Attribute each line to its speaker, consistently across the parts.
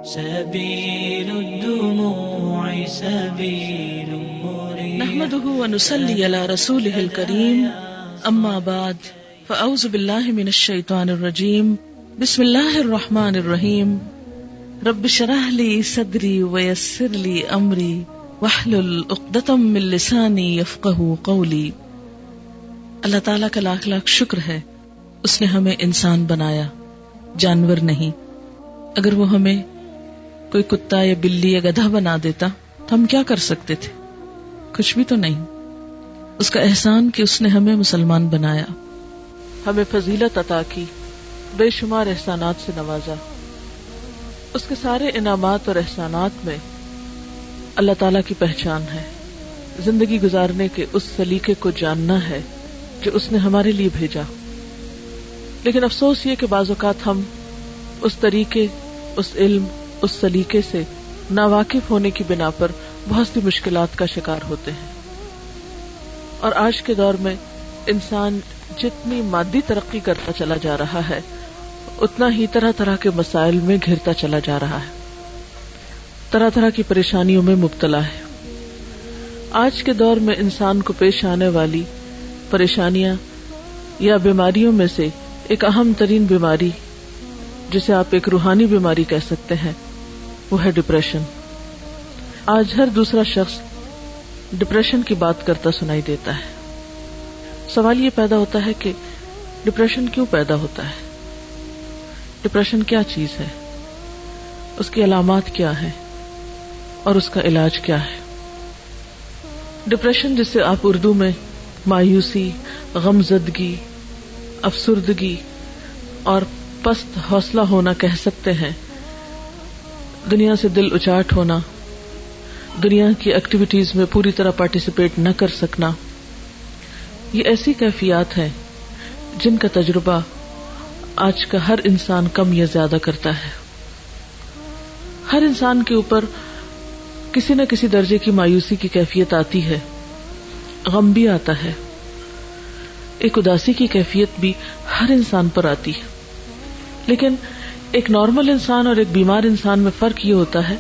Speaker 1: سبيل الدموع سبيل مريح
Speaker 2: نحمده ونصلي على رسوله الكريم اما بعد فاعوذ بالله من الشيطان الرجيم بسم الله الرحمن الرحيم رب اشرح لي صدري ويسر لي امري واحلل عقدة من لساني يفقهوا قولي۔ اللہ تعالیٰ کا لاکھ لاکھ شکر ہے، اس نے ہمیں انسان بنایا، جانور نہیں۔ اگر وہ ہمیں کوئی کتا یا بلی یا گدھا بنا دیتا تو ہم کیا کر سکتے تھے؟ کچھ بھی تو نہیں۔ اس کا احسان کہ اس نے ہمیں مسلمان بنایا، ہمیں فضیلت عطا کی، بے شمار احسانات سے نوازا۔ اس کے سارے انعامات اور احسانات میں اللہ تعالیٰ کی پہچان ہے، زندگی گزارنے کے اس سلیقے کو جاننا ہے جو اس نے ہمارے لیے بھیجا۔ لیکن افسوس یہ کہ بعض اوقات ہم اس طریقے، اس علم، اس سلیقے سے ناواقف ہونے کی بنا پر بہت سی مشکلات کا شکار ہوتے ہیں۔ اور آج کے دور میں انسان جتنی مادی ترقی کرتا چلا جا رہا ہے اتنا ہی طرح طرح کے مسائل میں گھرتا چلا جا رہا ہے، طرح طرح کی پریشانیوں میں مبتلا ہے۔ آج کے دور میں انسان کو پیش آنے والی پریشانیاں یا بیماریوں میں سے ایک اہم ترین بیماری، جسے آپ ایک روحانی بیماری کہہ سکتے ہیں، وہ ہے ڈپریشن۔ آج ہر دوسرا شخص ڈپریشن کی بات کرتا سنائی دیتا ہے۔ سوال یہ پیدا ہوتا ہے کہ ڈپریشن کیوں پیدا ہوتا ہے؟ ڈپریشن کیا چیز ہے؟ اس کی علامات کیا ہیں اور اس کا علاج کیا ہے؟ ڈپریشن، جسے آپ اردو میں مایوسی، غمزدگی، افسردگی اور پست حوصلہ ہونا کہہ سکتے ہیں، دنیا سے دل اچاٹ ہونا، دنیا کی ایکٹیویٹیز میں پوری طرح پارٹیسپیٹ نہ کر سکنا، یہ ایسی کیفیات ہیں جن کا تجربہ آج کا ہر انسان کم یا زیادہ کرتا ہے۔ ہر انسان کے اوپر کسی نہ کسی درجے کی مایوسی کی کیفیت آتی ہے، غم بھی آتا ہے، ایک اداسی کی کیفیت بھی ہر انسان پر آتی ہے۔ لیکن ایک نارمل انسان اور ایک بیمار انسان میں فرق یہ ہوتا ہے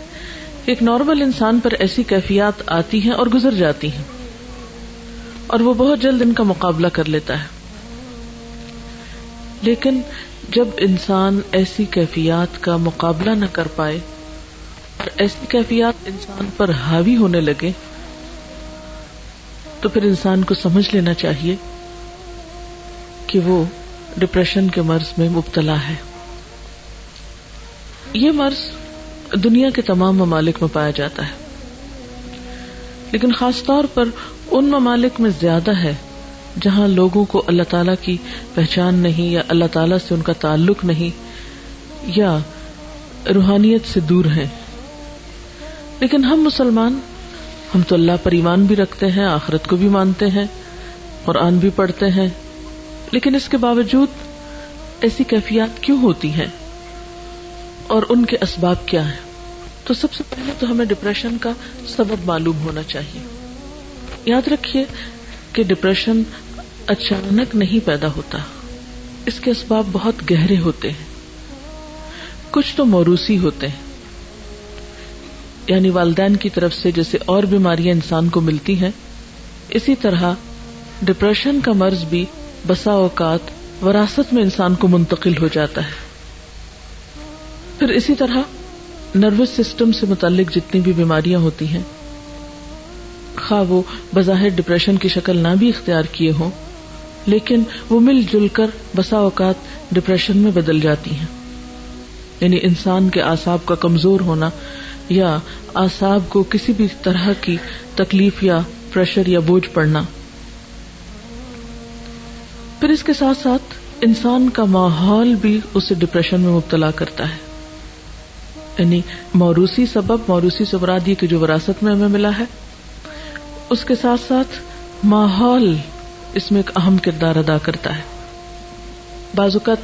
Speaker 2: کہ ایک نارمل انسان پر ایسی کیفیات آتی ہیں اور گزر جاتی ہیں، اور وہ بہت جلد ان کا مقابلہ کر لیتا ہے۔ لیکن جب انسان ایسی کیفیات کا مقابلہ نہ کر پائے اور ایسی کیفیات انسان پر حاوی ہونے لگے تو پھر انسان کو سمجھ لینا چاہیے کہ وہ ڈپریشن کے مرض میں مبتلا ہے۔ یہ مرض دنیا کے تمام ممالک میں پایا جاتا ہے، لیکن خاص طور پر ان ممالک میں زیادہ ہے جہاں لوگوں کو اللہ تعالیٰ کی پہچان نہیں، یا اللہ تعالیٰ سے ان کا تعلق نہیں، یا روحانیت سے دور ہیں۔ لیکن ہم مسلمان، ہم تو اللہ پر ایمان بھی رکھتے ہیں، آخرت کو بھی مانتے ہیں، قرآن بھی پڑھتے ہیں، لیکن اس کے باوجود ایسی کیفیات کیوں ہوتی ہیں اور ان کے اسباب کیا ہیں؟ تو سب سے پہلے تو ہمیں ڈپریشن کا سبب معلوم ہونا چاہیے۔ یاد رکھیے کہ ڈپریشن اچانک نہیں پیدا ہوتا، اس کے اسباب بہت گہرے ہوتے ہیں۔ کچھ تو موروثی ہوتے ہیں، یعنی والدین کی طرف سے جیسے اور بیماریاں انسان کو ملتی ہیں، اسی طرح ڈپریشن کا مرض بھی بسا اوقات وراثت میں انسان کو منتقل ہو جاتا ہے۔ پھر اسی طرح نروس سسٹم سے متعلق جتنی بھی بیماریاں ہوتی ہیں، خواہ وہ بظاہر ڈپریشن کی شکل نہ بھی اختیار کیے ہوں، لیکن وہ مل جل کر بسا اوقات ڈپریشن میں بدل جاتی ہیں۔ یعنی انسان کے اعصاب کا کمزور ہونا، یا اعصاب کو کسی بھی طرح کی تکلیف یا پریشر یا بوجھ پڑنا۔ پھر اس کے ساتھ ساتھ انسان کا ماحول بھی اسے ڈپریشن میں مبتلا کرتا ہے۔ یعنی موروثی سبب، موروثی سے مراد یہ کہ جو وراثت میں ہمیں ملا ہے، اس کے ساتھ ساتھ ماحول اس میں ایک اہم کردار ادا کرتا ہے۔ بعض اوقات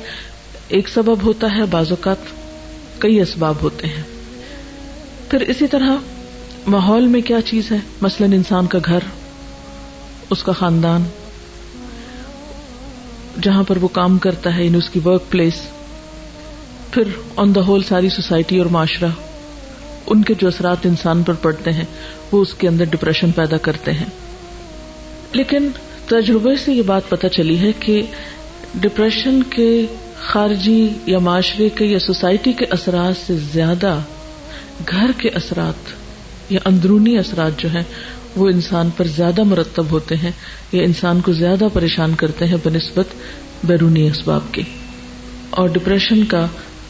Speaker 2: ایک سبب ہوتا ہے، بعض اوقات کئی اسباب ہوتے ہیں۔ پھر اسی طرح ماحول میں کیا چیز ہے، مثلاً انسان کا گھر، اس کا خاندان، جہاں پر وہ کام کرتا ہے، یعنی اس کی ورک پلیس، پھر آن دا ہول ساری سوسائٹی اور معاشرہ، ان کے جو اثرات انسان پر پڑتے ہیں وہ اس کے اندر ڈپریشن پیدا کرتے ہیں. لیکن تجربے سے یہ بات پتہ چلی ہے کہ ڈپریشن کے خارجی یا معاشرے کے یا سوسائٹی کے اثرات سے زیادہ گھر کے اثرات یا اندرونی اثرات جو ہیں وہ انسان پر زیادہ مرتب ہوتے ہیں یا انسان کو زیادہ پریشان کرتے ہیں بنسبت بیرونی اسباب کے. اور ڈپریشن کا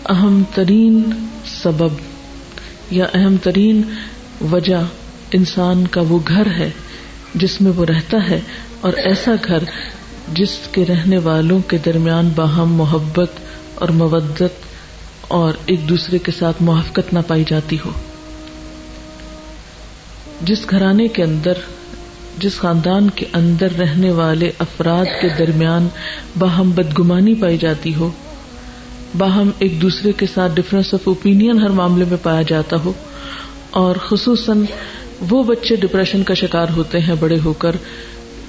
Speaker 2: اہم ترین سبب یا اہم ترین وجہ انسان کا وہ گھر ہے جس میں وہ رہتا ہے، اور ایسا گھر جس کے رہنے والوں کے درمیان باہم محبت اور مودت اور ایک دوسرے کے ساتھ موافقت نہ پائی جاتی ہو. جس گھرانے کے اندر، جس خاندان کے اندر رہنے والے افراد کے درمیان باہم بدگمانی پائی جاتی ہو، باہم ایک دوسرے کے ساتھ ڈفرینس آف اوپینین ہر معاملے میں پایا جاتا ہو، اور خصوصاً وہ بچے ڈپریشن کا شکار ہوتے ہیں بڑے ہو کر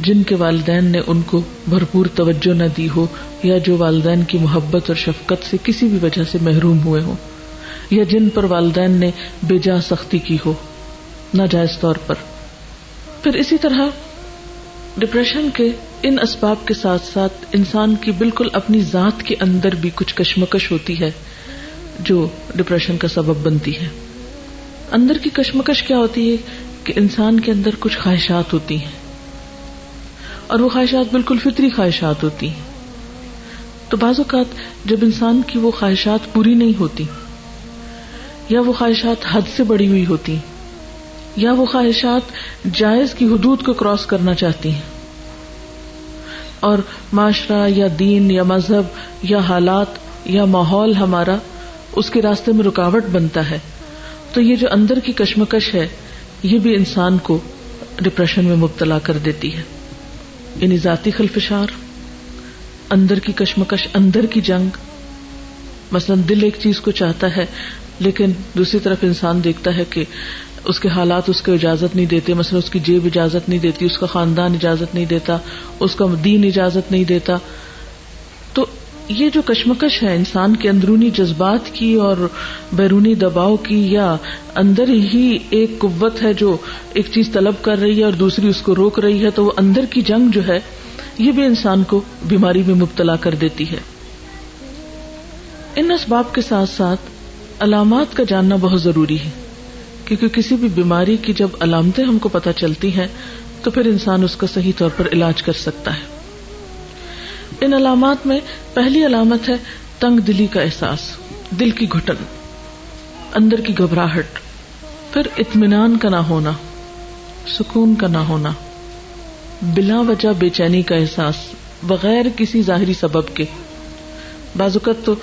Speaker 2: جن کے والدین نے ان کو بھرپور توجہ نہ دی ہو، یا جو والدین کی محبت اور شفقت سے کسی بھی وجہ سے محروم ہوئے ہوں، یا جن پر والدین نے بے جا سختی کی ہو ناجائز طور پر. پھر اسی طرح ڈپریشن کے ان اسباب کے ساتھ ساتھ انسان کی بالکل اپنی ذات کے اندر بھی کچھ کشمکش ہوتی ہے جو ڈپریشن کا سبب بنتی ہے. اندر کی کشمکش کیا ہوتی ہے کہ انسان کے اندر کچھ خواہشات ہوتی ہیں، اور وہ خواہشات بالکل فطری خواہشات ہوتی ہیں. تو بعض اوقات جب انسان کی وہ خواہشات پوری نہیں ہوتی، یا وہ خواہشات حد سے بڑی ہوئی ہوتی، یا وہ خواہشات جائز کی حدود کو کراس کرنا چاہتی ہیں، اور معاشرہ یا دین یا مذہب یا حالات یا ماحول ہمارا اس کے راستے میں رکاوٹ بنتا ہے، تو یہ جو اندر کی کشمکش ہے یہ بھی انسان کو ڈپریشن میں مبتلا کر دیتی ہے. یعنی ذاتی خلفشار، اندر کی کشمکش، اندر کی جنگ. مثلا دل ایک چیز کو چاہتا ہے لیکن دوسری طرف انسان دیکھتا ہے کہ اس کے حالات اس کو اجازت نہیں دیتے، مثلا اس کی جیب اجازت نہیں دیتی، اس کا خاندان اجازت نہیں دیتا، اس کا دین اجازت نہیں دیتا. تو یہ جو کشمکش ہے انسان کے اندرونی جذبات کی اور بیرونی دباؤ کی، یا اندر ہی ایک قوت ہے جو ایک چیز طلب کر رہی ہے اور دوسری اس کو روک رہی ہے، تو وہ اندر کی جنگ جو ہے یہ بھی انسان کو بیماری میں مبتلا کر دیتی ہے. ان اسباب کے ساتھ ساتھ علامات کا جاننا بہت ضروری ہے، کیونکہ کسی بھی بیماری کی جب علامتیں ہم کو پتہ چلتی ہیں تو پھر انسان اس کا صحیح طور پر علاج کر سکتا ہے. ان علامات میں پہلی علامت ہے تنگ دلی کا احساس، دل کی گھٹن، اندر کی گھبراہٹ. پھر اطمینان کا نہ ہونا، سکون کا نہ ہونا، بلا وجہ بے چینی کا احساس بغیر کسی ظاہری سبب کے. بعض اوقات تو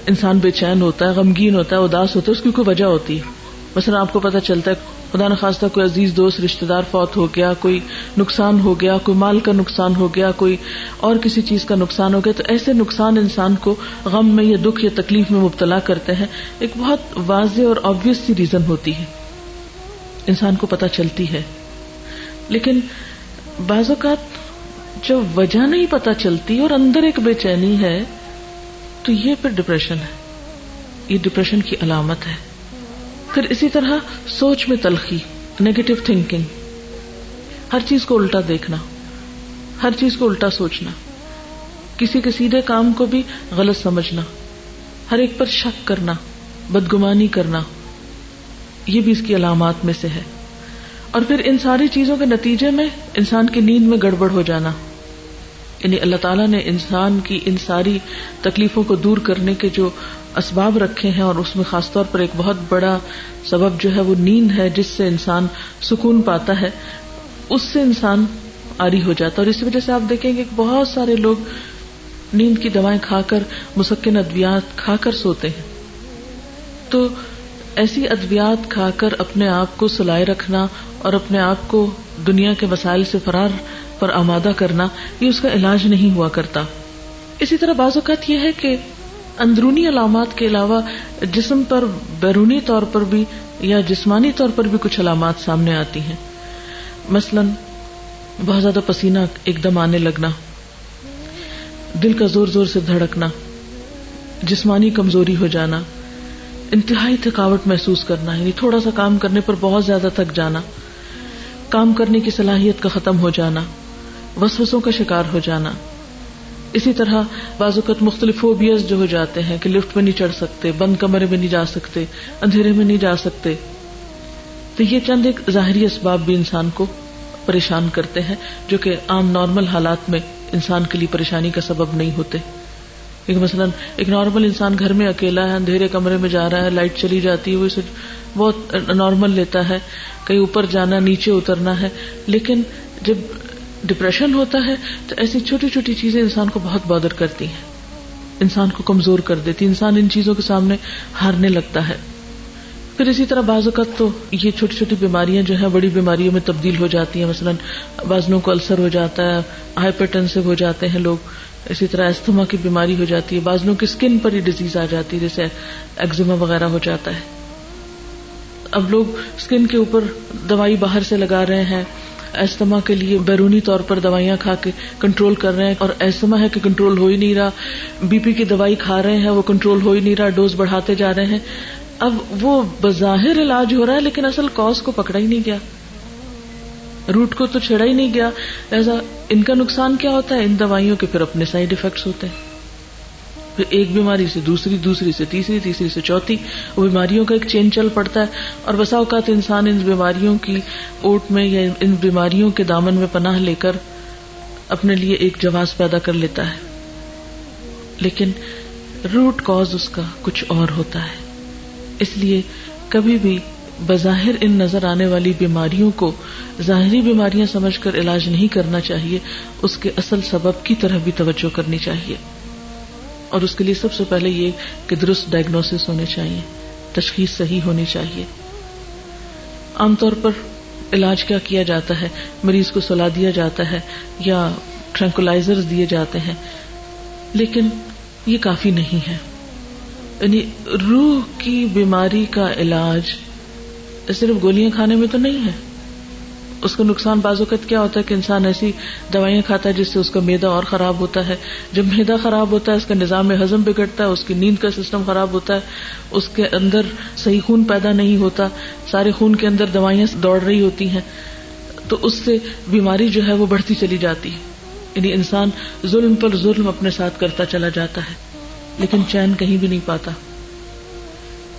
Speaker 2: انسان بے چین ہوتا ہے، غمگین ہوتا ہے، اداس ہوتا ہے، اس کی کوئی وجہ ہوتی ہے. مثلا آپ کو پتہ چلتا ہے خدا نخواستہ کوئی عزیز دوست رشتہ دار فوت ہو گیا، کوئی نقصان ہو گیا، کوئی مال کا نقصان ہو گیا، کوئی اور کسی چیز کا نقصان ہو گیا، تو ایسے نقصان انسان کو غم میں یا دکھ یا تکلیف میں مبتلا کرتے ہیں. ایک بہت واضح اور آبویس سی ریزن ہوتی ہے، انسان کو پتہ چلتی ہے. لیکن بعض اوقات جب وجہ نہیں پتہ چلتی اور اندر ایک بے چینی ہے تو یہ پھر ڈپریشن ہے، یہ ڈپریشن کی علامت ہے. پھر اسی طرح سوچ میں تلخی، نیگیٹو تھنکنگ، ہر چیز کو الٹا دیکھنا، ہر چیز کو الٹا سوچنا، کسی کے سیدھے کام کو بھی غلط سمجھنا، ہر ایک پر شک کرنا، بدگمانی کرنا، یہ بھی اس کی علامات میں سے ہے. اور پھر ان ساری چیزوں کے نتیجے میں انسان کی نیند میں گڑبڑ ہو جانا. یعنی اللہ تعالیٰ نے انسان کی ان ساری تکلیفوں کو دور کرنے کے جو اسباب رکھے ہیں، اور اس میں خاص طور پر ایک بہت بڑا سبب جو ہے وہ نیند ہے، جس سے انسان سکون پاتا ہے، اس سے انسان عاری ہو جاتا ہے. اور اس وجہ سے آپ دیکھیں گے کہ بہت سارے لوگ نیند کی دوائیں کھا کر، مسکن ادویات کھا کر سوتے ہیں. تو ایسی ادویات کھا کر اپنے آپ کو سلائے رکھنا اور اپنے آپ کو دنیا کے مسائل سے فرار پر آمادہ کرنا، یہ اس کا علاج نہیں ہوا کرتا. اسی طرح بعض اوقات یہ ہے کہ اندرونی علامات کے علاوہ جسم پر بیرونی طور پر بھی یا جسمانی طور پر بھی کچھ علامات سامنے آتی ہیں. مثلا بہت زیادہ پسینہ ایک دم آنے لگنا، دل کا زور زور سے دھڑکنا، جسمانی کمزوری ہو جانا، انتہائی تھکاوٹ محسوس کرنا، یعنی تھوڑا سا کام کرنے پر بہت زیادہ تھک جانا، کام کرنے کی صلاحیت کا ختم ہو جانا، وسوسوں کا شکار ہو جانا. اسی طرح بعض اوقات مختلف فوبیاز جو ہو جاتے ہیں کہ لفٹ میں نہیں چڑھ سکتے، بند کمرے میں نہیں جا سکتے، اندھیرے میں نہیں جا سکتے. تو یہ چند ایک ظاہری اسباب بھی انسان کو پریشان کرتے ہیں جو کہ عام نارمل حالات میں انسان کے لیے پریشانی کا سبب نہیں ہوتے. مثلا ایک نارمل انسان گھر میں اکیلا ہے، اندھیرے کمرے میں جا رہا ہے، لائٹ چلی جاتی ہے، وہ اسے بہت نارمل لیتا ہے. کہیں اوپر جانا، نیچے اترنا ہے. لیکن جب ڈپریشن ہوتا ہے تو ایسی چھوٹی چھوٹی چیزیں انسان کو بہت بادر کرتی ہیں، انسان کو کمزور کر دیتی، انسان ان چیزوں کے سامنے ہارنے لگتا ہے. پھر اسی طرح بعض اوقات تو یہ چھوٹی چھوٹی بیماریاں جو ہیں بڑی بیماریوں میں تبدیل ہو جاتی ہیں. مثلا بعض لوگوں کو السر ہو جاتا ہے، ہائپر ٹینسو ہو جاتے ہیں لوگ. اسی طرح استھما کی بیماری ہو جاتی ہے. بعض لوگوں کی اسکن پر ہی ڈیزیز آ جاتی ہے، جیسے ایگزیما وغیرہ ہو جاتا ہے. اب لوگ اسکن کے اوپر دوائی باہر سے لگا رہے ہیں، ایستھما کے لیے بیرونی طور پر دوائیاں کھا کے کنٹرول کر رہے ہیں، اور ایستھما ہے کہ کنٹرول ہو ہی نہیں رہا. بی پی کی دوائی کھا رہے ہیں، وہ کنٹرول ہو ہی نہیں رہا، ڈوز بڑھاتے جا رہے ہیں. اب وہ بظاہر علاج ہو رہا ہے لیکن اصل کاز کو پکڑا ہی نہیں گیا، روٹ کو تو چھیڑا ہی نہیں گیا. ایسا ان کا نقصان کیا ہوتا ہے؟ ان دوائیوں کے پھر اپنے سائیڈ ایفیکٹس ہوتے ہیں. پھر ایک بیماری سے دوسری، دوسری سے تیسری، تیسری سے چوتھی، وہ بیماریوں کا ایک چین چل پڑتا ہے. اور بسا اوقات انسان ان بیماریوں کی اوٹ میں یا ان بیماریوں کے دامن میں پناہ لے کر اپنے لیے ایک جواز پیدا کر لیتا ہے، لیکن روٹ کاز اس کا کچھ اور ہوتا ہے. اس لیے کبھی بھی بظاہر ان نظر آنے والی بیماریوں کو ظاہری بیماریاں سمجھ کر علاج نہیں کرنا چاہیے، اس کے اصل سبب کی طرف بھی توجہ کرنی چاہیے. اور اس کے لیے سب سے پہلے یہ کہ درست ڈائگنوسس ہونے چاہیے، تشخیص صحیح ہونی چاہیے. عام طور پر علاج کیا کیا جاتا ہے؟ مریض کو سلا دیا جاتا ہے یا ٹرینکولائزرز دیے جاتے ہیں، لیکن یہ کافی نہیں ہے. یعنی روح کی بیماری کا علاج صرف گولیاں کھانے میں تو نہیں ہے. اس کا نقصان بعض اوقات کیا ہوتا ہے کہ انسان ایسی دوائیاں کھاتا ہے جس سے اس کا معدہ اور خراب ہوتا ہے. جب معدہ خراب ہوتا ہے اس کا نظام ہضم بگڑتا ہے، اس کی نیند کا سسٹم خراب ہوتا ہے، اس کے اندر صحیح خون پیدا نہیں ہوتا، سارے خون کے اندر دوائیاں دوڑ رہی ہوتی ہیں، تو اس سے بیماری جو ہے وہ بڑھتی چلی جاتی ہے. یعنی انسان ظلم پر ظلم اپنے ساتھ کرتا چلا جاتا ہے لیکن چین کہیں بھی نہیں پاتا.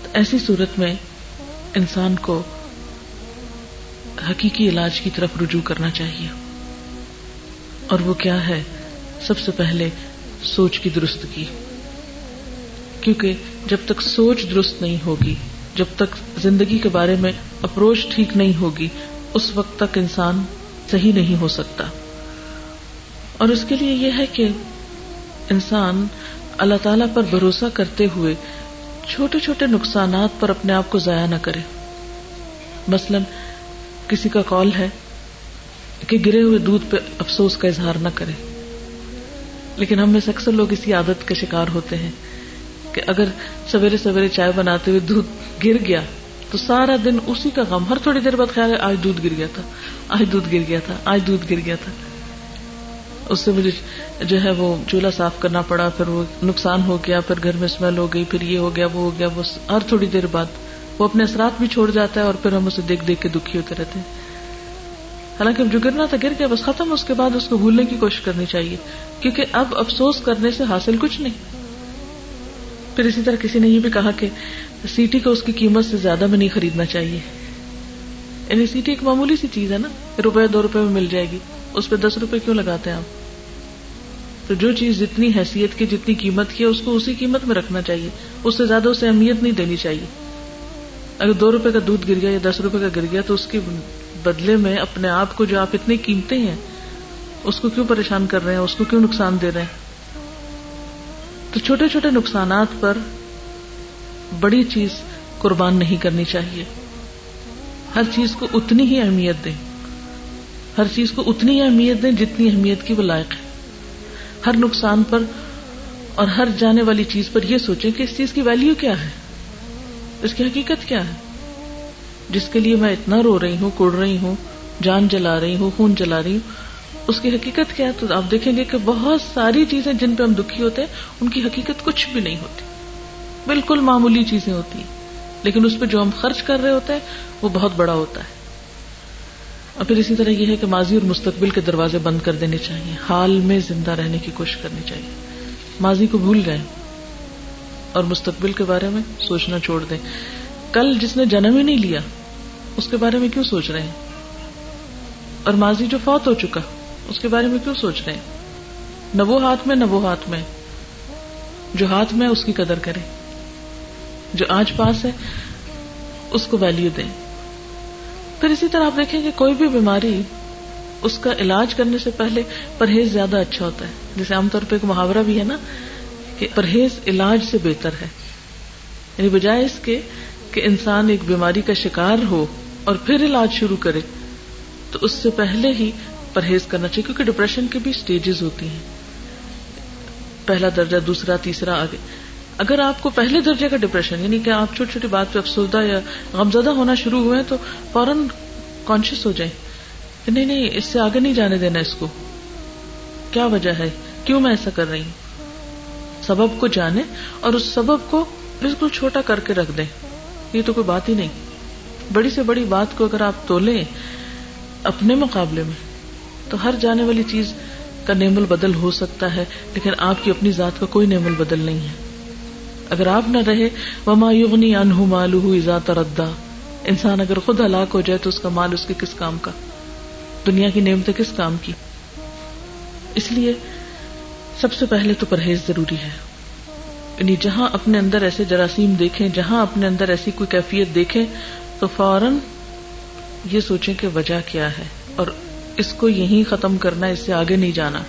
Speaker 2: تو ایسی صورت میں انسان کو حقیقی علاج کی طرف رجوع کرنا چاہیے. اور وہ کیا ہے؟ سب سے پہلے سوچ کی درستگی. کیونکہ جب تک سوچ درست نہیں ہوگی، جب تک زندگی کے بارے میں اپروچ ٹھیک نہیں ہوگی، اس وقت تک انسان صحیح نہیں ہو سکتا. اور اس کے لیے یہ ہے کہ انسان اللہ تعالیٰ پر بھروسہ کرتے ہوئے چھوٹے چھوٹے نقصانات پر اپنے آپ کو ضائع نہ کرے. مثلا کسی کا کال ہے کہ گرے ہوئے دودھ پہ افسوس کا اظہار نہ کرے، لیکن ہم میں سے اکثر لوگ اسی عادت کے شکار ہوتے ہیں کہ اگر سویرے سویرے چائے بناتے ہوئے دودھ گر گیا تو سارا دن اسی کا غم، ہر تھوڑی دیر بعد خیال ہے آج دودھ گر گیا تھا، آج دودھ گر گیا تھا، آج دودھ گر گیا تھا. اس سے مجھے جو ہے وہ چولہا صاف کرنا پڑا، پھر وہ نقصان ہو گیا، پھر گھر میں اسمیل ہو گئی، پھر یہ ہو گیا، وہ ہو گیا. وہ ہر تھوڑی دیر بعد وہ اپنے اثرات بھی چھوڑ جاتا ہے اور پھر ہم اسے دیکھ دیکھ کے دکھی ہوتے رہتے ہیں. حالانکہ جو گرنا تھا گر گیا، بس ختم. اس کے بعد اس کو بھولنے کی کوشش کرنی چاہیے، کیونکہ اب افسوس کرنے سے حاصل کچھ نہیں. پھر اسی طرح کسی نے یہ بھی کہا کہ سیٹی کو اس کی قیمت سے زیادہ میں نہیں خریدنا چاہیے. یعنی سیٹی ایک معمولی سی چیز ہے نا، روپے 2 روپے میں مل جائے گی، اس پہ 10 روپے کیوں لگاتے ہیں آپ؟ تو جو چیز جتنی حیثیت کی، جتنی قیمت کی ہے، اس کو اسی قیمت میں رکھنا چاہیے، اس سے زیادہ اسے اہمیت نہیں دینی چاہیے. اگر 2 روپے کا دودھ گر گیا یا 10 روپے کا گر گیا تو اس کے بدلے میں اپنے آپ کو جو آپ اتنے قیمتی ہیں اس کو کیوں پریشان کر رہے ہیں، اس کو کیوں نقصان دے رہے ہیں؟ تو چھوٹے چھوٹے نقصانات پر بڑی چیز قربان نہیں کرنی چاہیے. ہر چیز کو اتنی ہی اہمیت دیں، ہر چیز کو اتنی ہی اہمیت دیں جتنی اہمیت کی وہ لائق ہے. ہر نقصان پر اور ہر جانے والی چیز پر یہ سوچیں کہ اس چیز کی ویلیو کیا ہے، اس کی حقیقت کیا ہے، جس کے لیے میں اتنا رو رہی ہوں، کوڑ رہی ہوں، جان جلا رہی ہوں، خون جلا رہی ہوں. اس کی حقیقت کیا ہے؟ تو آپ دیکھیں گے کہ بہت ساری چیزیں جن پہ ہم دکھی ہوتے ہیں ان کی حقیقت کچھ بھی نہیں ہوتی، بالکل معمولی چیزیں ہوتی ہیں، لیکن اس پہ جو ہم خرچ کر رہے ہوتے ہیں وہ بہت بڑا ہوتا ہے. اور پھر اسی طرح یہ ہے کہ ماضی اور مستقبل کے دروازے بند کر دینے چاہیے، حال میں زندہ رہنے کی کوشش کرنی چاہیے. ماضی کو بھول جائیں اور مستقبل کے بارے میں سوچنا چھوڑ دیں. کل جس نے جنم ہی نہیں لیا اس کے بارے میں کیوں سوچ رہے ہیں؟ اور ماضی جو فوت ہو چکا اس کے بارے میں کیوں سوچ رہے ہیں؟ نہ وہ ہاتھ میں نہ وہ ہاتھ میں. جو ہاتھ میں اس کی قدر کریں، جو آج پاس ہے اس کو ویلیو دیں. پھر اسی طرح آپ دیکھیں کہ کوئی بھی بیماری اس کا علاج کرنے سے پہلے پرہیز زیادہ اچھا ہوتا ہے. جیسے عام طور پہ ایک محاورہ بھی ہے نا کہ پرہیز علاج سے بہتر ہے. یعنی بجائے اس کے کہ انسان ایک بیماری کا شکار ہو اور پھر علاج شروع کرے تو اس سے پہلے ہی پرہیز کرنا چاہیے. کیونکہ ڈپریشن کی بھی سٹیجز ہوتی ہیں، پہلا درجہ، دوسرا، تیسرا، آگے. اگر آپ کو پہلے درجے کا ڈپریشن یعنی کہ آپ چھوٹی چھوٹی بات پہ افسردہ یا غمزدہ ہونا شروع ہوئے تو فوراً کانشیس ہو جائیں کہ نہیں اس سے آگے نہیں جانے دینا. اس کو کیا وجہ ہے، کیوں میں ایسا کر رہی ہوں؟ سبب کو جانیں اور اس سبب کو بالکل چھوٹا کر کے رکھ دیں. یہ تو کوئی بات ہی نہیں. بڑی سے بڑی بات کو اگر آپ تولیں اپنے مقابلے میں تو ہر جانے والی چیز کا نعم البدل ہو سکتا ہے، لیکن آپ کی اپنی ذات کا کوئی نعم البدل نہیں ہے. اگر آپ نہ رہے وما یغنی عنہ مالہ اذا تردی، انسان اگر خود ہلاک ہو جائے تو اس کا مال اس کے کس کام کا، دنیا کی نعمتیں کس کام کی. اس لیے سب سے پہلے تو پرہیز ضروری ہے. یعنی جہاں اپنے اندر ایسے جراثیم دیکھیں، جہاں اپنے اندر ایسی کوئی کیفیت دیکھیں تو فوراً یہ سوچیں کہ وجہ کیا ہے اور اس کو یہیں ختم کرنا، اس سے آگے نہیں جانا.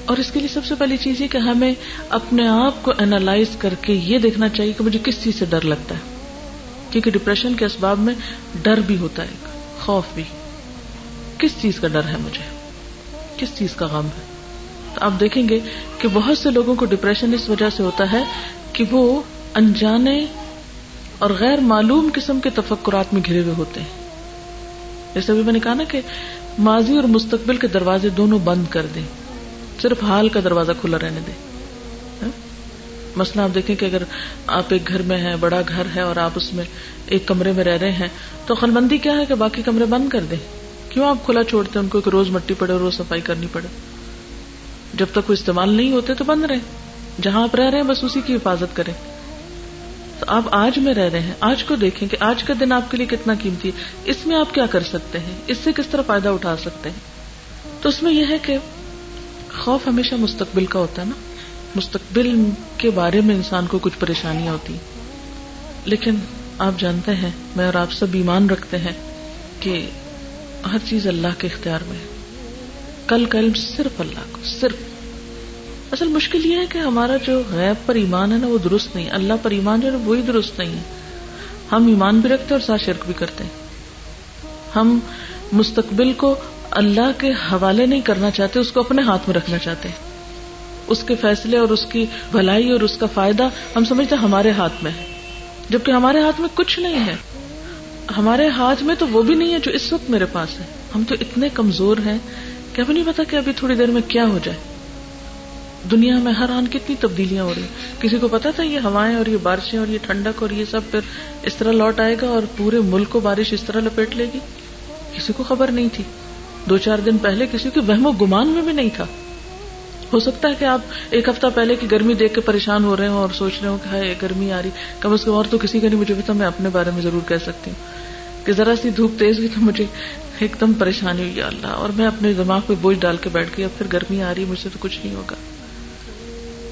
Speaker 2: اور اس کے لیے سب سے پہلی چیز یہ کہ ہمیں اپنے آپ کو اینالائز کر کے یہ دیکھنا چاہیے کہ مجھے کس چیز سے ڈر لگتا ہے. کیونکہ ڈپریشن کے اسباب میں ڈر بھی ہوتا ہے، خوف بھی. کس چیز کا ڈر ہے مجھے، کس چیز کا غم ہے؟ تو آپ دیکھیں گے کہ بہت سے لوگوں کو ڈپریشن اس وجہ سے ہوتا ہے کہ وہ انجانے اور غیر معلوم قسم کے تفکرات میں گھرے ہوئے ہوتے ہیں. جیسے ابھی میں نے کہا نا کہ ماضی اور مستقبل کے دروازے دونوں بند کر دیں، صرف حال کا دروازہ کھلا رہنے دیں. مثلا آپ دیکھیں کہ اگر آپ ایک گھر میں ہیں، بڑا گھر ہے اور آپ اس میں ایک کمرے میں رہ رہے ہیں تو عقل مندی کیا ہے کہ باقی کمرے بند کر دیں. کیوں آپ کھلا چھوڑتے ہیں ان کو کہ روز مٹی پڑے، روز صفائی کرنی پڑے؟ جب تک وہ استعمال نہیں ہوتے تو بند رہیں. جہاں آپ رہ رہے ہیں بس اسی کی حفاظت کریں. تو آپ آج میں رہ رہے ہیں، آج کو دیکھیں کہ آج کا دن آپ کے لیے کتنا قیمتی ہے، اس میں آپ کیا کر سکتے ہیں، اس سے کس طرح فائدہ اٹھا سکتے ہیں. تو اس میں یہ ہے کہ خوف ہمیشہ مستقبل کا ہوتا ہے نا، مستقبل کے بارے میں انسان کو کچھ پریشانیاں ہوتی. لیکن آپ جانتے ہیں، میں اور آپ سب ایمان رکھتے ہیں کہ ہر چیز اللہ کے اختیار میں ہے. کل کا علم صرف اللہ کو، صرف. اصل مشکل یہ ہے کہ ہمارا جو غیب پر ایمان ہے نا وہ درست نہیں، اللہ پر ایمان جو ہے وہی درست نہیں ہے. ہم ایمان بھی رکھتے ہیں اور ساتھ شرک بھی کرتے ہیں. ہم مستقبل کو اللہ کے حوالے نہیں کرنا چاہتے، اس کو اپنے ہاتھ میں رکھنا چاہتے ہیں. اس کے فیصلے اور اس کی بھلائی اور اس کا فائدہ ہم سمجھتے ہیں ہمارے ہاتھ میں ہے، جبکہ ہمارے ہاتھ میں کچھ نہیں ہے. ہمارے ہاتھ میں تو وہ بھی نہیں ہے جو اس وقت میرے پاس ہے. ہم تو اتنے کمزور ہیں کہ ہمیں نہیں پتا کہ ابھی تھوڑی دیر میں کیا ہو جائے. دنیا میں ہر آن کتنی تبدیلیاں ہو رہی ہیں. کسی کو پتا تھا یہ ہوائیں اور یہ بارشیں اور یہ ٹھنڈک اور یہ سب پھر اس طرح لوٹ آئے گا اور پورے ملک کو بارش اس طرح لپیٹ لے گی؟ کسی کو خبر نہیں تھی. 2-4 دن پہلے کسی کے وہم و گمان میں بھی نہیں تھا. ہو سکتا ہے کہ آپ ایک ہفتہ پہلے کی گرمی دیکھ کے پریشان ہو رہے ہوں اور سوچ رہے ہوں کہ ہائے گرمی آ رہی. کم از کم اور تو کسی کا نہیں مجھے پتا، میں اپنے بارے میں ضرور کہہ سکتی ہوں کہ ذرا سی دھوپ تیز ہوئی تو مجھے ایک دم پریشانی ہوئی، یا اللہ، اور میں اپنے دماغ پہ بوجھ ڈال کے بیٹھ گئی اب پھر گرمی آ رہی، مجھ سے تو کچھ نہیں ہوگا.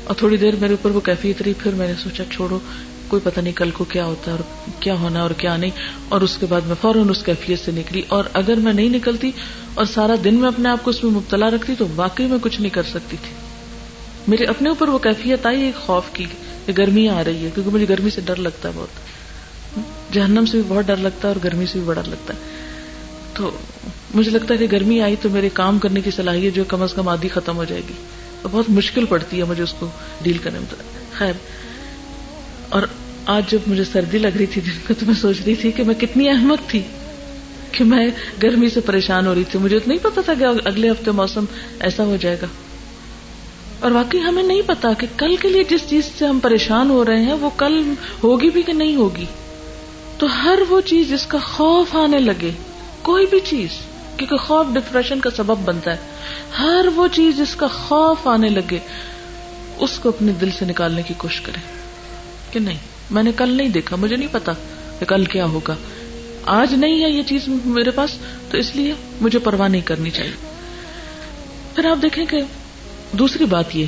Speaker 2: اور تھوڑی دیر میرے اوپر وہ کیفیت رہی، پھر میں نے سوچا چھوڑو، کوئی پتہ نہیں کل کو کیا ہوتا ہے اور کیا ہونا اور کیا نہیں. اور اس کے بعد میں فوراً اس کیفیت سے نکلی. اور اگر میں نہیں نکلتی اور سارا دن میں اپنے آپ کو اس میں مبتلا رکھتی تو واقعی میں کچھ نہیں کر سکتی تھی. میرے اپنے اوپر وہ کیفیت آئی ایک خوف کی کہ گرمی آ رہی ہے، کیونکہ مجھے گرمی سے ڈر لگتا ہے بہت. جہنم سے بھی بہت ڈر لگتا ہے اور گرمی سے بھی بڑا لگتا ہے. تو مجھے لگتا ہے کہ گرمی آئی تو میرے کام کرنے کی صلاحیت جو کم از کم آدھی ختم ہو جائے گی. بہت مشکل پڑتی ہے مجھے اس کو ڈیل کرنے میں. خیر، اور آج جب مجھے سردی لگ رہی تھی دن کو تو میں سوچ رہی تھی کہ میں کتنی احمق تھی کہ میں گرمی سے پریشان ہو رہی تھی, مجھے تو نہیں پتا تھا کہ اگلے ہفتے موسم ایسا ہو جائے گا. اور واقعی ہمیں نہیں پتا کہ کل کے لیے جس چیز سے ہم پریشان ہو رہے ہیں وہ کل ہوگی بھی کہ نہیں ہوگی. تو ہر وہ چیز جس کا خوف آنے لگے, کوئی بھی چیز, کیونکہ خوف ڈپریشن کا سبب بنتا ہے, ہر وہ چیز جس کا خوف آنے لگے اس کو اپنے دل سے نکالنے کی کوشش کریں کہ نہیں, میں نے کل نہیں دیکھا, مجھے نہیں پتا کہ کل کیا ہوگا, آج نہیں ہے یہ چیز میرے پاس, تو اس لیے مجھے پرواہ نہیں کرنی چاہیے. پھر آپ دیکھیں کہ دوسری بات یہ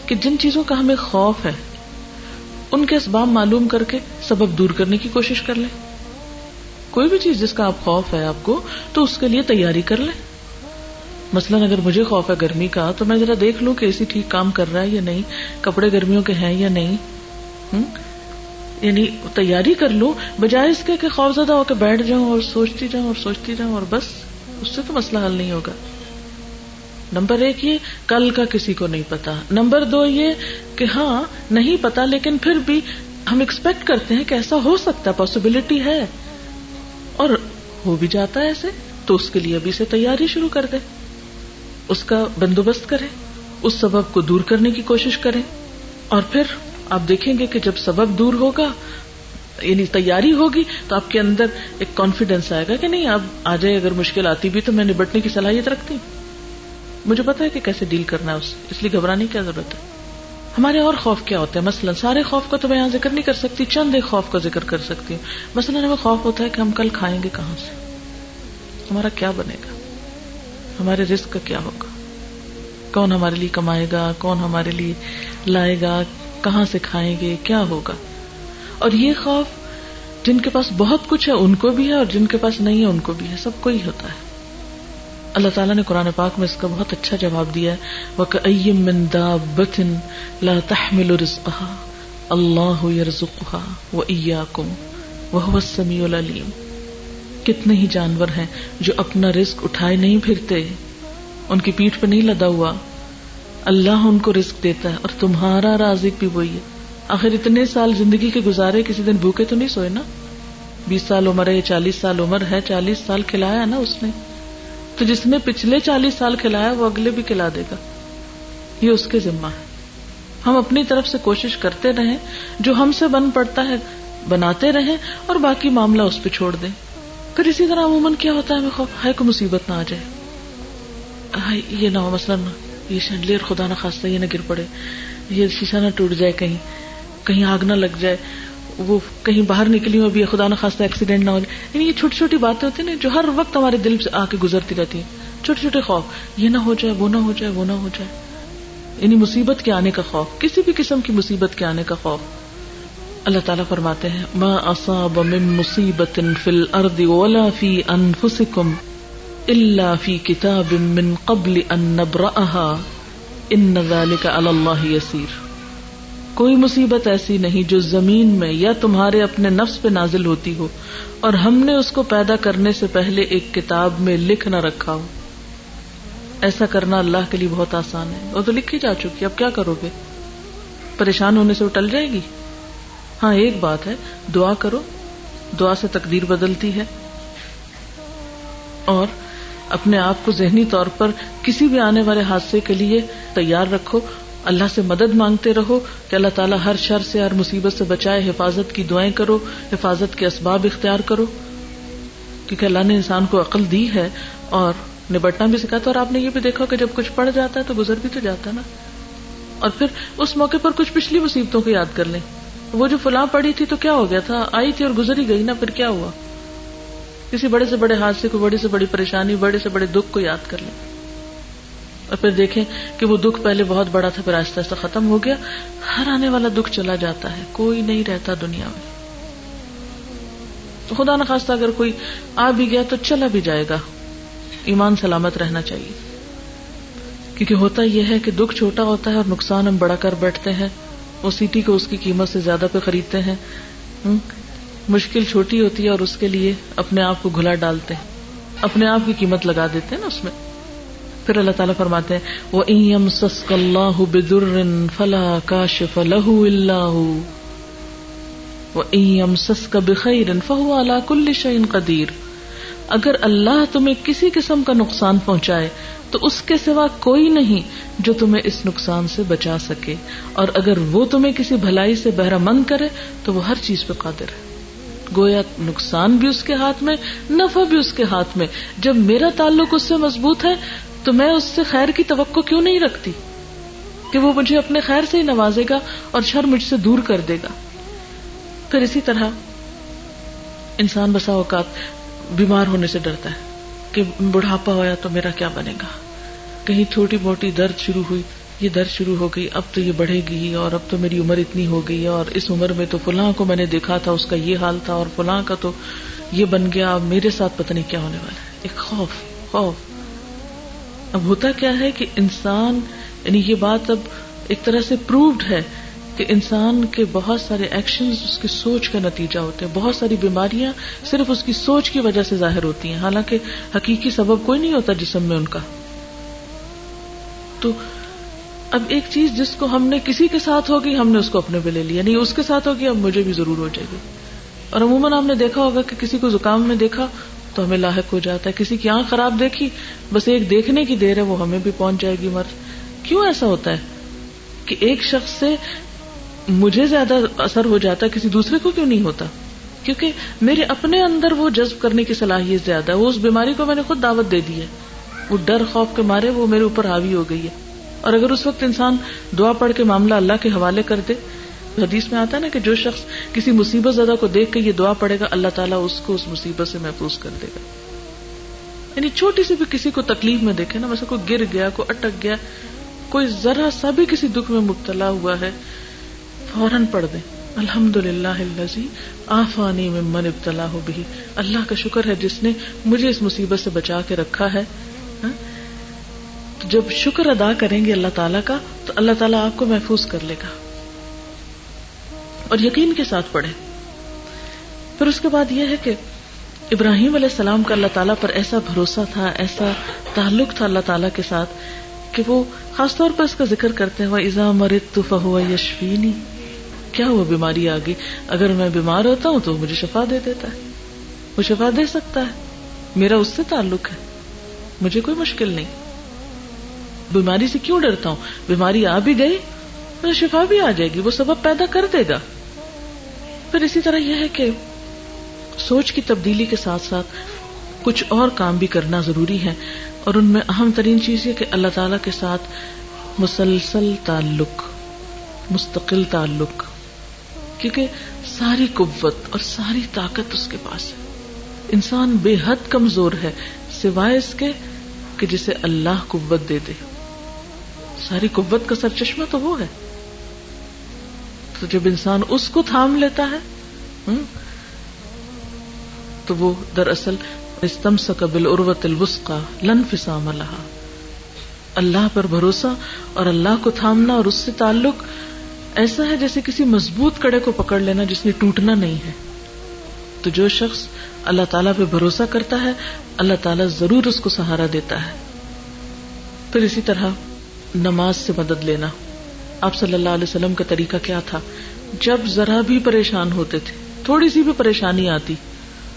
Speaker 2: کہ جن چیزوں کا ہمیں خوف ہے ان کے اسباب معلوم کر کے سبب دور کرنے کی کوشش کر لیں. کوئی بھی چیز جس کا آپ خوف ہے آپ کو, تو اس کے لیے تیاری کر لیں. مثلاً اگر مجھے خوف ہے گرمی کا, تو میں ذرا دیکھ لوں کہ اے سی ٹھیک کام کر رہا ہے یا نہیں, کپڑے گرمیوں کے ہیں یا نہیں, یعنی تیاری کر لوں, بجائے اس کے کہ خوف زدہ ہو کے بیٹھ جاؤں اور سوچتی جاؤں اور بس, اس سے تو مسئلہ حل نہیں ہوگا. نمبر 1 یہ کل کا کسی کو نہیں پتا. نمبر 2 یہ کہ ہاں نہیں پتا لیکن پھر بھی ہم ایکسپیکٹ کرتے ہیں کہ ایسا ہو سکتا ہے, پاسبلٹی ہے, اور ہو بھی جاتا ہے ایسے, تو اس کے لیے ابھی سے تیاری شروع کر دیں, اس کا بندوبست کریں, اس سبب کو دور کرنے کی کوشش کریں. اور پھر آپ دیکھیں گے کہ جب سبب دور ہوگا, یعنی تیاری ہوگی, تو آپ کے اندر ایک کانفیڈینس آئے گا کہ نہیں اب آ جائے, اگر مشکل آتی بھی تو میں نبٹنے کی صلاحیت رکھتی ہوں, مجھے پتا ہے کہ کیسے ڈیل کرنا ہے اس لیے گھبرانے کی کیا ضرورت ہے. ہمارے اور خوف کیا ہوتے ہیں, مثلا سارے خوف کا تو میں یہاں ذکر نہیں کر سکتی, چند ایک خوف کا ذکر کر سکتی ہوں. مثلا ہمیں خوف ہوتا ہے کہ ہم کل کھائیں گے کہاں سے, ہمارا کیا بنے گا, ہمارے رزق کا کیا ہوگا, کون ہمارے لیے کمائے گا, کون ہمارے لیے لائے گا, کہاں سے کھائیں گے, کیا ہوگا. اور یہ خوف جن کے پاس بہت کچھ ہے ان کو بھی ہے, اور جن کے پاس نہیں ہے ان کو بھی ہے, سب کو ہی ہوتا ہے. اللہ تعالیٰ نے قرآن پاک میں اس کا بہت اچھا جواب دیا ہے, وَكَأَيٍّ مِّن دَابَّةٍ لَا تَحْمِلُ رِزْقَهَا اللَّهُ يَرْزُقُهَا وَإِيَّاكُمْ وَهُوَ السَّمِيعُ الْعَلِيمُ. کتنے ہی جانور ہیں جو اپنا رزق اٹھائے نہیں پھرتے, ان کی پیٹھ پہ نہیں لدا ہوا, اللہ ان کو رزق دیتا ہے, اور تمہارا رازق بھی وہی ہے. آخر اتنے سال زندگی کے گزارے, کسی دن بھوکے تو نہیں سوئے نا, 20 سال عمر ہے, 40 سال عمر ہے, 40 سال کھلایا نا اس نے, تو جس نے پچھلے 40 سال کھلایا وہ اگلے بھی کھلا دے گا, یہ اس کے ذمہ ہے. ہم اپنی طرف سے کوشش کرتے رہیں, جو ہم سے بن پڑتا ہے بناتے رہیں, اور باقی معاملہ اس پہ چھوڑ دیں. پھر اسی طرح عموماً کیا ہوتا ہے, ہمیں خوف ہے کوئی مصیبت نہ آ جائے, یہ نہ ہو, مثلاً یہ شینڈلیئر خدا نہ خواستہ یہ نہ گر پڑے, یہ شیشہ نہ ٹوٹ جائے, کہیں آگ نہ لگ جائے, وہ کہیں باہر نکلی ہو بھی خدا نہ خواستہ ایکسیڈنٹ نہ ہو جائے. یعنی یہ چھوٹی چھوٹی باتیں ہوتی ہیں جو ہر وقت ہمارے دل سے آ کے گزرتی رہتی ہیں, چھوٹے چھوٹے خوف, یہ نہ ہو جائے, وہ نہ ہو جائے, وہ نہ ہو جائے, یعنی مصیبت کے آنے کا خوف, کسی بھی قسم کی مصیبت کے آنے کا خوف. اللہ تعالیٰ فرماتے ہیں ما اصاب من مصیبت فی الارض ولا فی انفسکم الا فی کتاب من قبل ان نبرأها ان ذلک علی اللہ یسیر. کوئی مصیبت ایسی نہیں جو زمین میں یا تمہارے اپنے نفس پہ نازل ہوتی ہو اور ہم نے اس کو پیدا کرنے سے پہلے ایک کتاب میں لکھ نہ رکھا ہو. ایسا کرنا اللہ کے لیے بہت آسان ہے, وہ تو لکھی جا چکی, اب کیا کرو گے, پریشان ہونے سے وہ ٹل جائے گی. ہاں ایک بات ہے, دعا کرو, دعا سے تقدیر بدلتی ہے, اور اپنے آپ کو ذہنی طور پر کسی بھی آنے والے حادثے کے لیے تیار رکھو, اللہ سے مدد مانگتے رہو کہ اللہ تعالیٰ ہر شر سے, ہر مصیبت سے بچائے, حفاظت کی دعائیں کرو, حفاظت کے اسباب اختیار کرو, کیونکہ اللہ نے انسان کو عقل دی ہے اور نبٹنا بھی سکھاتا. اور آپ نے یہ بھی دیکھا کہ جب کچھ پڑ جاتا ہے تو گزر بھی تو جاتا ہے نا, اور پھر اس موقع پر کچھ پچھلی مصیبتوں کو یاد کر لیں, وہ جو فلاں پڑی تھی تو کیا ہو گیا تھا, آئی تھی اور گزر ہی گئی نا, پھر کیا ہوا. کسی بڑے سے بڑے حادثے کو, بڑی سے بڑی پریشانی, بڑے سے بڑے دکھ کو یاد کر لیں, اور پھر دیکھیں کہ وہ دکھ پہلے بہت بڑا تھا, پھر آہستہ آہستہ ختم ہو گیا. ہر آنے والا دکھ چلا جاتا ہے, کوئی نہیں رہتا دنیا میں. تو خدا نخواستہ اگر کوئی آ بھی گیا تو چلا بھی جائے گا, ایمان سلامت رہنا چاہیے. کیونکہ ہوتا یہ ہے کہ دکھ چھوٹا ہوتا ہے اور نقصان ہم بڑا کر بیٹھتے ہیں, وہ سیٹی کو اس کی قیمت سے زیادہ پہ خریدتے ہیں. مشکل چھوٹی ہوتی ہے اور اس کے لیے اپنے آپ کو گھلا ڈالتے ہیں, اپنے آپ کی قیمت لگا دیتے ہیں نا اس میں. پھر اللہ تعالیٰ فرماتے ہیں وَإِن يَمْسَسْكَ اللَّهُ بِضُرٍّ فَلَا كَاشِفَ لَهُ إِلَّا هُوَ وَإِن يَمْسَسْكَ بِخَيْرٍ فَهُوَ عَلَى كُلِّ شَيْءٍ قَدِيرٌ اگر اللہ تمہیں کسی قسم کا نقصان پہنچائے تو اس کے سوا کوئی نہیں جو تمہیں اس نقصان سے بچا سکے، اور اگر وہ تمہیں کسی بھلائی سے بہرہ مند کرے تو وہ ہر چیز پہ قادر ہے۔ گویا نقصان بھی اس کے ہاتھ میں، نفع بھی اس کے ہاتھ میں۔ جب میرا تعلق اس سے مضبوط ہے تو میں اس سے خیر کی توقع کیوں نہیں رکھتی کہ وہ مجھے اپنے خیر سے ہی نوازے گا اور شر مجھ سے دور کر دے گا۔ پھر اسی طرح انسان بسا اوقات بیمار ہونے سے ڈرتا ہے کہ بڑھاپا ہوا تو میرا کیا بنے گا، کہیں چھوٹی موٹی درد شروع ہوئی، یہ درد شروع ہو گئی، اب تو یہ بڑھے گی، اور اب تو میری عمر اتنی ہو گئی، اور اس عمر میں تو فلاں کو میں نے دیکھا تھا اس کا یہ حال تھا، اور فلاں کا تو یہ بن گیا، اب میرے ساتھ پتہ نہیں کیا ہونے والا ہے۔ ایک خوف۔ اب ہوتا کیا ہے کہ انسان، یعنی یہ بات اب ایک طرح سے پرووڈ ہے کہ انسان کے بہت سارے ایکشنز اس کی سوچ کا نتیجہ ہوتے ہیں، بہت ساری بیماریاں صرف اس کی سوچ کی وجہ سے ظاہر ہوتی ہیں، حالانکہ حقیقی سبب کوئی نہیں ہوتا جسم میں ان کا۔ تو اب ایک چیز جس کو ہم نے کسی کے ساتھ ہوگی ہم نے اس کو اپنے پہ لے لیا، نہیں اس کے ساتھ ہوگی اب مجھے بھی ضرور ہو جائے گی۔ اور عموماً ہم نے دیکھا ہوگا کہ کسی کو زکام میں دیکھا تو ہمیں لاحق ہو جاتا ہے، کسی کی آنکھ خراب دیکھی بس ایک دیکھنے کی دیر ہے وہ ہمیں بھی پہنچ جائے گی مرض۔ کیوں ایسا ہوتا ہے کہ ایک شخص سے مجھے زیادہ اثر ہو جاتا ہے، کسی دوسرے کو کیوں نہیں ہوتا؟ کیونکہ میرے اپنے اندر وہ جذب کرنے کی صلاحیت زیادہ ہے، وہ اس بیماری کو میں نے خود دعوت دے دی ہے، وہ ڈر خوف کے مارے وہ میرے اوپر حاوی ہو گئی ہے۔ اور اگر اس وقت انسان دعا پڑھ کے معاملہ اللہ کے حوالے کر دے، حدیث میں آتا ہے نا کہ جو شخص کسی مصیبت زدہ کو دیکھ کے یہ دعا پڑے گا اللہ تعالیٰ اس کو اس مصیبت سے محفوظ کر دے گا۔ یعنی چھوٹی سی بھی کسی کو تکلیف میں دیکھے نا، مثلا کوئی گر گیا، کوئی اٹک گیا، کوئی ذرا سا بھی کسی دکھ میں مبتلا ہوا ہے، فوراً پڑھ دیں الحمدللہ الذی عافانی ممن ابتلاہ بہ، اللہ کا شکر ہے جس نے مجھے اس مصیبت سے بچا کے رکھا ہے۔ تو جب شکر ادا کریں گے اللہ تعالیٰ کا تو اللہ تعالیٰ آپ کو محفوظ کر لے گا، اور یقین کے ساتھ پڑھیں۔ پھر اس کے بعد یہ ہے کہ ابراہیم علیہ السلام کا اللہ تعالیٰ پر ایسا بھروسہ تھا، ایسا تعلق تھا اللہ تعالیٰ کے ساتھ کہ وہ خاص طور پر اس کا ذکر کرتے ہیں وَإِذَا مَرِضْتُ فَهُوَ يَشْفِينِ، کیا ہوا بیماری آ گئی، اگر میں بیمار ہوتا ہوں تو مجھے شفا دے دیتا ہے، وہ شفا دے سکتا ہے، میرا اس سے تعلق ہے، مجھے کوئی مشکل نہیں۔ بیماری سے کیوں ڈرتا ہوں؟ بیماری آ بھی گئی تو شفا بھی آ جائے گی، وہ سبب پیدا کر دے گا۔ پھر اسی طرح یہ ہے کہ سوچ کی تبدیلی کے ساتھ ساتھ کچھ اور کام بھی کرنا ضروری ہے، اور ان میں اہم ترین چیز یہ کہ اللہ تعالیٰ کے ساتھ مسلسل تعلق، مستقل تعلق، کیونکہ ساری قوت اور ساری طاقت اس کے پاس ہے۔ انسان بے حد کمزور ہے سوائے اس کے کہ جسے اللہ قوت دے دے، ساری قوت کا سرچشمہ تو وہ ہے۔ تو جب انسان اس کو تھام لیتا ہے تو وہ دراصل استمسک بالعروۃ الوثقی لا انفصام لها، اللہ پر بھروسہ اور اللہ کو تھامنا اور اس سے تعلق ایسا ہے جیسے کسی مضبوط کڑے کو پکڑ لینا جس نے ٹوٹنا نہیں ہے۔ تو جو شخص اللہ تعالیٰ پہ بھروسہ کرتا ہے اللہ تعالیٰ ضرور اس کو سہارا دیتا ہے۔ پھر اسی طرح نماز سے مدد لینا۔ آپ صلی اللہ علیہ وسلم کا طریقہ کیا تھا؟ جب ذرا بھی پریشان ہوتے تھے، تھوڑی سی بھی پریشانی آتی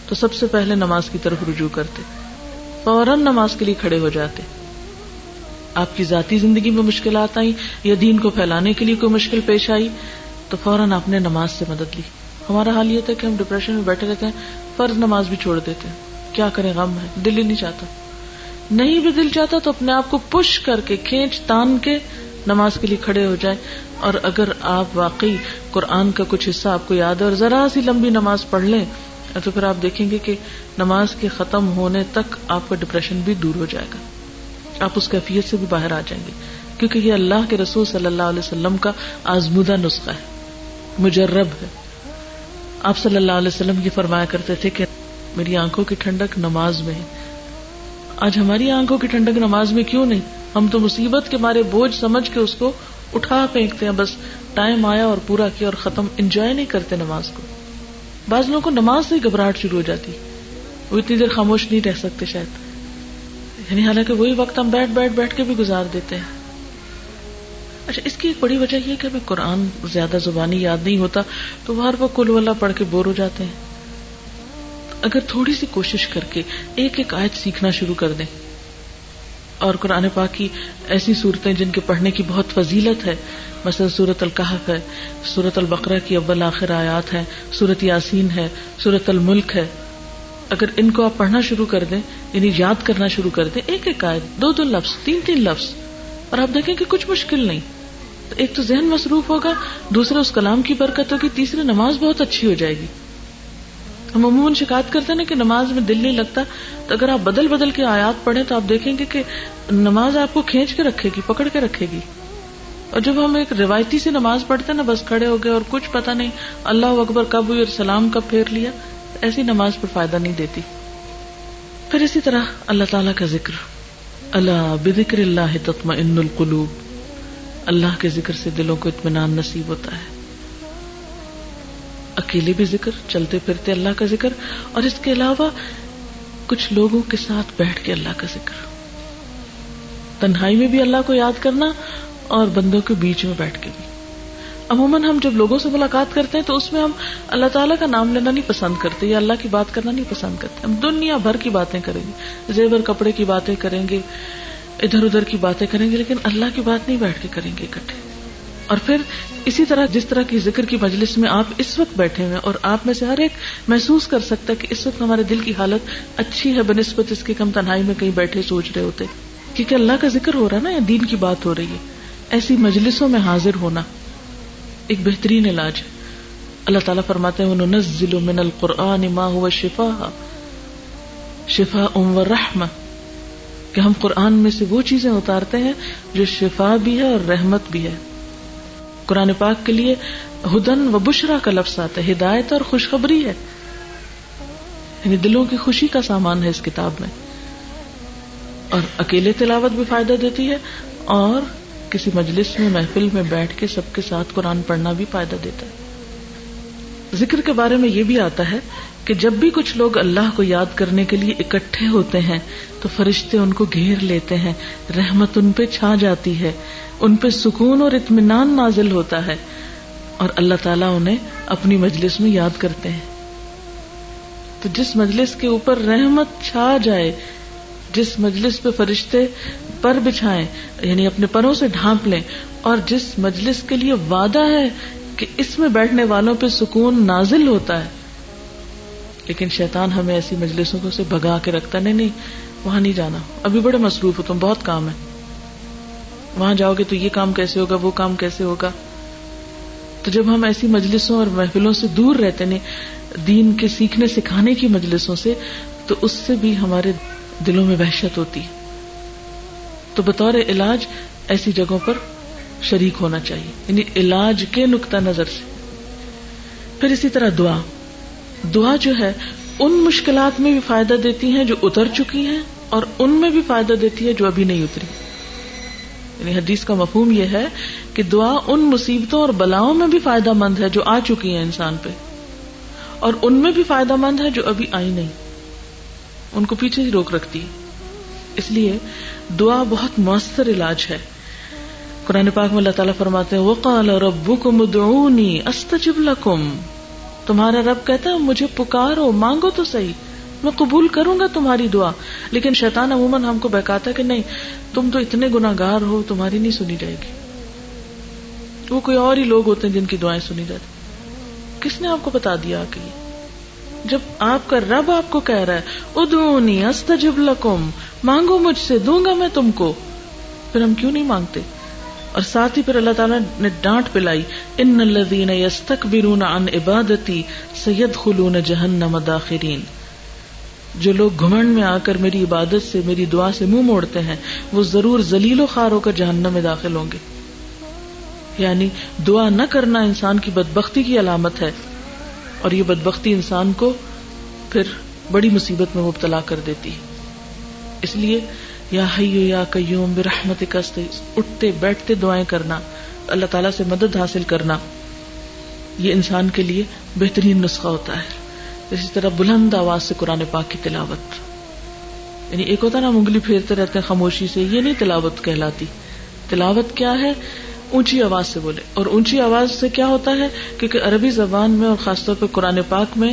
Speaker 2: تو سب سے پہلے نماز کی طرف رجوع کرتے، فوراً نماز کے لیے کھڑے ہو جاتے۔ آپ کی ذاتی زندگی میں مشکلات آئیں یا دین کو پھیلانے کے لیے کوئی مشکل پیش آئی تو فوراً آپ نے نماز سے مدد لی۔ ہمارا حال یہ تھا کہ ہم ڈپریشن میں بیٹھے رہتے ہیں، فرض نماز بھی چھوڑ دیتے ہیں، کیا کریں، غم ہے، دل ہی نہیں چاہتا، نہیں بھی دل چاہتا تو اپنے آپ کو پش کر کے کھینچ تان کے نماز کے لیے کھڑے ہو جائیں۔ اور اگر آپ واقعی قرآن کا کچھ حصہ آپ کو یاد ہے اور ذرا سی لمبی نماز پڑھ لیں تو پھر آپ دیکھیں گے کہ نماز کے ختم ہونے تک آپ کا ڈپریشن بھی دور ہو جائے گا، آپ اس کیفیت سے بھی باہر آ جائیں گے، کیونکہ یہ اللہ کے رسول صلی اللہ علیہ وسلم کا آزمودہ نسخہ ہے، مجرب ہے۔ آپ صلی اللہ علیہ وسلم یہ فرمایا کرتے تھے کہ میری آنکھوں کی ٹھنڈک نماز میں ہے۔ آج ہماری آنکھوں کی ٹھنڈک نماز میں کیوں نہیں؟ ہم تو مصیبت کے مارے بوجھ سمجھ کے اس کو اٹھا پھینکتے ہیں، بس ٹائم آیا اور پورا کیا اور ختم، انجوائے نہیں کرتے نماز کو۔ بعض لوگوں کو نماز سے ہی گھبراہٹ شروع ہو جاتی، وہ اتنی دیر خاموش نہیں رہ سکتے شاید، یعنی حالانکہ وہی وقت ہم بیٹھ کے بھی گزار دیتے ہیں۔ اچھا، اس کی ایک بڑی وجہ یہ کہ ہمیں قرآن زیادہ زبانی یاد نہیں ہوتا تو وہ ہر وقت قل ہو اللہ پڑھ کے بور ہو جاتے ہیں۔ اگر تھوڑی سی کوشش کر کے ایک ایک آیت سیکھنا شروع کر دیں، اور قرآن پاک کی ایسی صورتیں جن کے پڑھنے کی بہت فضیلت ہے، مثلا سورۃ الکہف ہے، سورۃ البقرہ کی اول آخر آیات ہیں، سورۃ یاسین ہے، سورۃ الملک ہے، اگر ان کو آپ پڑھنا شروع کر دیں، یعنی یاد کرنا شروع کر دیں، ایک ایک آیت، دو دو لفظ، تین تین لفظ، اور آپ دیکھیں کہ کچھ مشکل نہیں، تو ایک تو ذہن مصروف ہوگا، دوسرا اس کلام کی برکت ہوگی، تیسری نماز بہت اچھی ہو جائے گی. ہم عموماً شکایت کرتے ہیں نا کہ نماز میں دل نہیں لگتا، تو اگر آپ بدل بدل کے آیات پڑھیں تو آپ دیکھیں گے کہ نماز آپ کو کھینچ کے رکھے گی، پکڑ کے رکھے گی. اور جب ہم ایک روایتی سی نماز پڑھتے ہیں نا، بس کھڑے ہو گئے اور کچھ پتہ نہیں اللہ اکبر کب ہوئی اور سلام کب پھیر لیا، ایسی نماز پر فائدہ نہیں دیتی. پھر اسی طرح اللہ تعالیٰ کا ذکر، الا بذکر اللہ تطمئن القلوب، اللہ کے ذکر سے دلوں کو اطمینان نصیب ہوتا ہے. اکیلے بھی ذکر، چلتے پھرتے اللہ کا ذکر، اور اس کے علاوہ کچھ لوگوں کے ساتھ بیٹھ کے اللہ کا ذکر، تنہائی میں بھی اللہ کو یاد کرنا اور بندوں کے بیچ میں بیٹھ کے بھی. عموماً ہم جب لوگوں سے ملاقات کرتے ہیں تو اس میں ہم اللہ تعالیٰ کا نام لینا نہیں پسند کرتے یا اللہ کی بات کرنا نہیں پسند کرتے، ہم دنیا بھر کی باتیں کریں گے، زیور کپڑے کی باتیں کریں گے، ادھر ادھر کی باتیں کریں گے، لیکن اللہ کی بات نہیں بیٹھ کے کریں گے اکٹھے. اور پھر اسی طرح جس طرح کی ذکر کی مجلس میں آپ اس وقت بیٹھے ہوئے اور آپ میں سے ہر ایک محسوس کر سکتا ہے کہ اس وقت ہمارے دل کی حالت اچھی ہے بنسبت اس کے کم تنہائی میں کہیں بیٹھے سوچ رہے ہوتے، کیونکہ اللہ کا ذکر ہو رہا ہے نا، یا دین کی بات ہو رہی ہے. ایسی مجلسوں میں حاضر ہونا ایک بہترین علاج ہے. اللہ تعالیٰ فرماتے ہیں وَنُنَزِّلُ مِنَ الْقُرْآنِ مَا هُوَ شِفَاءٌ وَرَحْمَةٌ، کہ ہم قرآن میں سے وہ چیزیں اتارتے ہیں جو شفا بھی ہے اور رحمت بھی ہے. قرآن پاک کے لیے ہدن و بشرا کا لفظ آتا ہے، ہدایت اور خوشخبری ہے، یعنی دلوں کی خوشی کا سامان ہے اس کتاب میں. اور اکیلے تلاوت بھی فائدہ دیتی ہے، اور کسی مجلس میں محفل میں بیٹھ کے سب کے ساتھ قرآن پڑھنا بھی فائدہ دیتا ہے. ذکر کے بارے میں یہ بھی آتا ہے کہ جب بھی کچھ لوگ اللہ کو یاد کرنے کے لیے اکٹھے ہوتے ہیں تو فرشتے ان کو گھیر لیتے ہیں، رحمت ان پہ چھا جاتی ہے، ان پہ سکون اور اطمینان نازل ہوتا ہے، اور اللہ تعالیٰ انہیں اپنی مجلس میں یاد کرتے ہیں. تو جس مجلس کے اوپر رحمت چھا جائے، جس مجلس پہ فرشتے پر بچھائیں یعنی اپنے پروں سے ڈھانپ لیں، اور جس مجلس کے لیے وعدہ ہے کہ اس میں بیٹھنے والوں پہ سکون نازل ہوتا ہے، لیکن شیطان ہمیں ایسی مجلسوں کو سے بھگا کے رکھتا، نہیں وہاں نہیں جانا، ابھی بڑے مصروف ہو تم، بہت کام ہے، وہاں جاؤ گے تو یہ کام کیسے ہوگا، وہ کام کیسے ہوگا. تو جب ہم ایسی مجلسوں اور محفلوں سے دور رہتے ہیں، دین کے سیکھنے سکھانے کی مجلسوں سے، تو اس سے بھی ہمارے دلوں میں وحشت ہوتی ہے. تو بطور علاج ایسی جگہوں پر شریک ہونا چاہیے، یعنی علاج کے نقطہ نظر سے. پھر اسی طرح دعا جو ہے ان مشکلات میں بھی فائدہ دیتی ہیں جو اتر چکی ہیں، اور ان میں بھی فائدہ دیتی ہے جو ابھی نہیں اتری. یعنی حدیث کا مفہوم یہ ہے کہ دعا ان مصیبتوں اور بلاؤں میں بھی فائدہ مند ہے جو آ چکی ہیں انسان پہ، اور ان میں بھی فائدہ مند ہے جو ابھی آئی نہیں، ان کو پیچھے ہی روک رکھتی ہے. اس لیے دعا بہت مؤثر علاج ہے. قرآن پاک میں اللہ تعالیٰ فرماتے ہیں وَقَالَ رَبُّكُمُ ادْعُونِي أَسْتَجِبْ لَكُمْ، تمہارا رب کہتا ہے مجھے پکارو، مانگو تو صحیح، میں قبول کروں گا تمہاری دعا. لیکن شیطان عموماً ہم کو بہکاتا ہے کہ نہیں تم تو اتنے گناہگار ہو، تمہاری نہیں سنی جائے گی. وہ کوئی اور ہی لوگ ہوتے ہیں جن کی دعائیں سنی جاتی. کس نے آپ کو بتا دیا کہ جب آپ کا رب آپ کو کہہ رہا ہے ادعونی استجب لکم، مانگو مجھ سے دوں گا میں تم کو، پھر ہم کیوں نہیں مانگتے؟ اور ساتھ ہی پھر اللہ تعالیٰ نے ڈانٹ پلائی ان الذین یستکبرون عن عبادتی سیدخلون جہنم داخرین، جو لوگ گھمنڈ میں آ کر میری عبادت سے، میری دعا سے منہ موڑتے ہیں، وہ ضرور ذلیل و خوار ہو کر جہنم میں داخل ہوں گے. یعنی دعا نہ کرنا انسان کی بدبختی کی علامت ہے، اور یہ بدبختی انسان کو پھر بڑی مصیبت میں مبتلا کر دیتی ہے. اس لیے یا حی یا قیوم برحمتک استغیث، اٹھتے بیٹھتے دعائیں کرنا، اللہ تعالیٰ سے مدد حاصل کرنا، یہ انسان کے لیے بہترین نسخہ ہوتا ہے. اسی طرح بلند آواز سے قرآن پاک کی تلاوت، یعنی ایک ہوتا نا ہم انگلی پھیرتے رہتے ہیں خاموشی سے، یہ نہیں تلاوت کہلاتی. تلاوت کیا ہے؟ اونچی آواز سے بولے. اور اونچی آواز سے کیا ہوتا ہے؟ کیونکہ عربی زبان میں اور خاص طور پہ قرآن پاک میں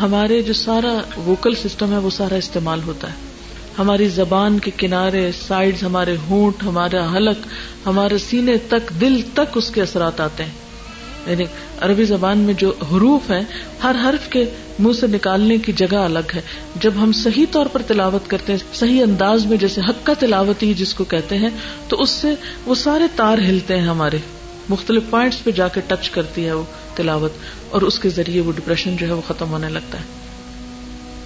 Speaker 2: ہمارے جو سارا ووکل سسٹم ہے وہ سارا استعمال ہوتا ہے. ہماری زبان کے کنارے، سائیڈز، ہمارے ہونٹ، ہمارا حلق، ہمارے سینے تک، دل تک اس کے اثرات آتے ہیں. یعنی عربی زبان میں جو حروف ہیں، ہر حرف کے منہ سے نکالنے کی جگہ الگ ہے. جب ہم صحیح طور پر تلاوت کرتے ہیں، صحیح انداز میں، جیسے حق کا تلاوتی جس کو کہتے ہیں، تو اس سے وہ سارے تار ہلتے ہیں، ہمارے مختلف پوائنٹس پہ جا کے ٹچ کرتی ہے وہ تلاوت، اور اس کے ذریعے وہ ڈپریشن جو ہے وہ ختم ہونے لگتا ہے.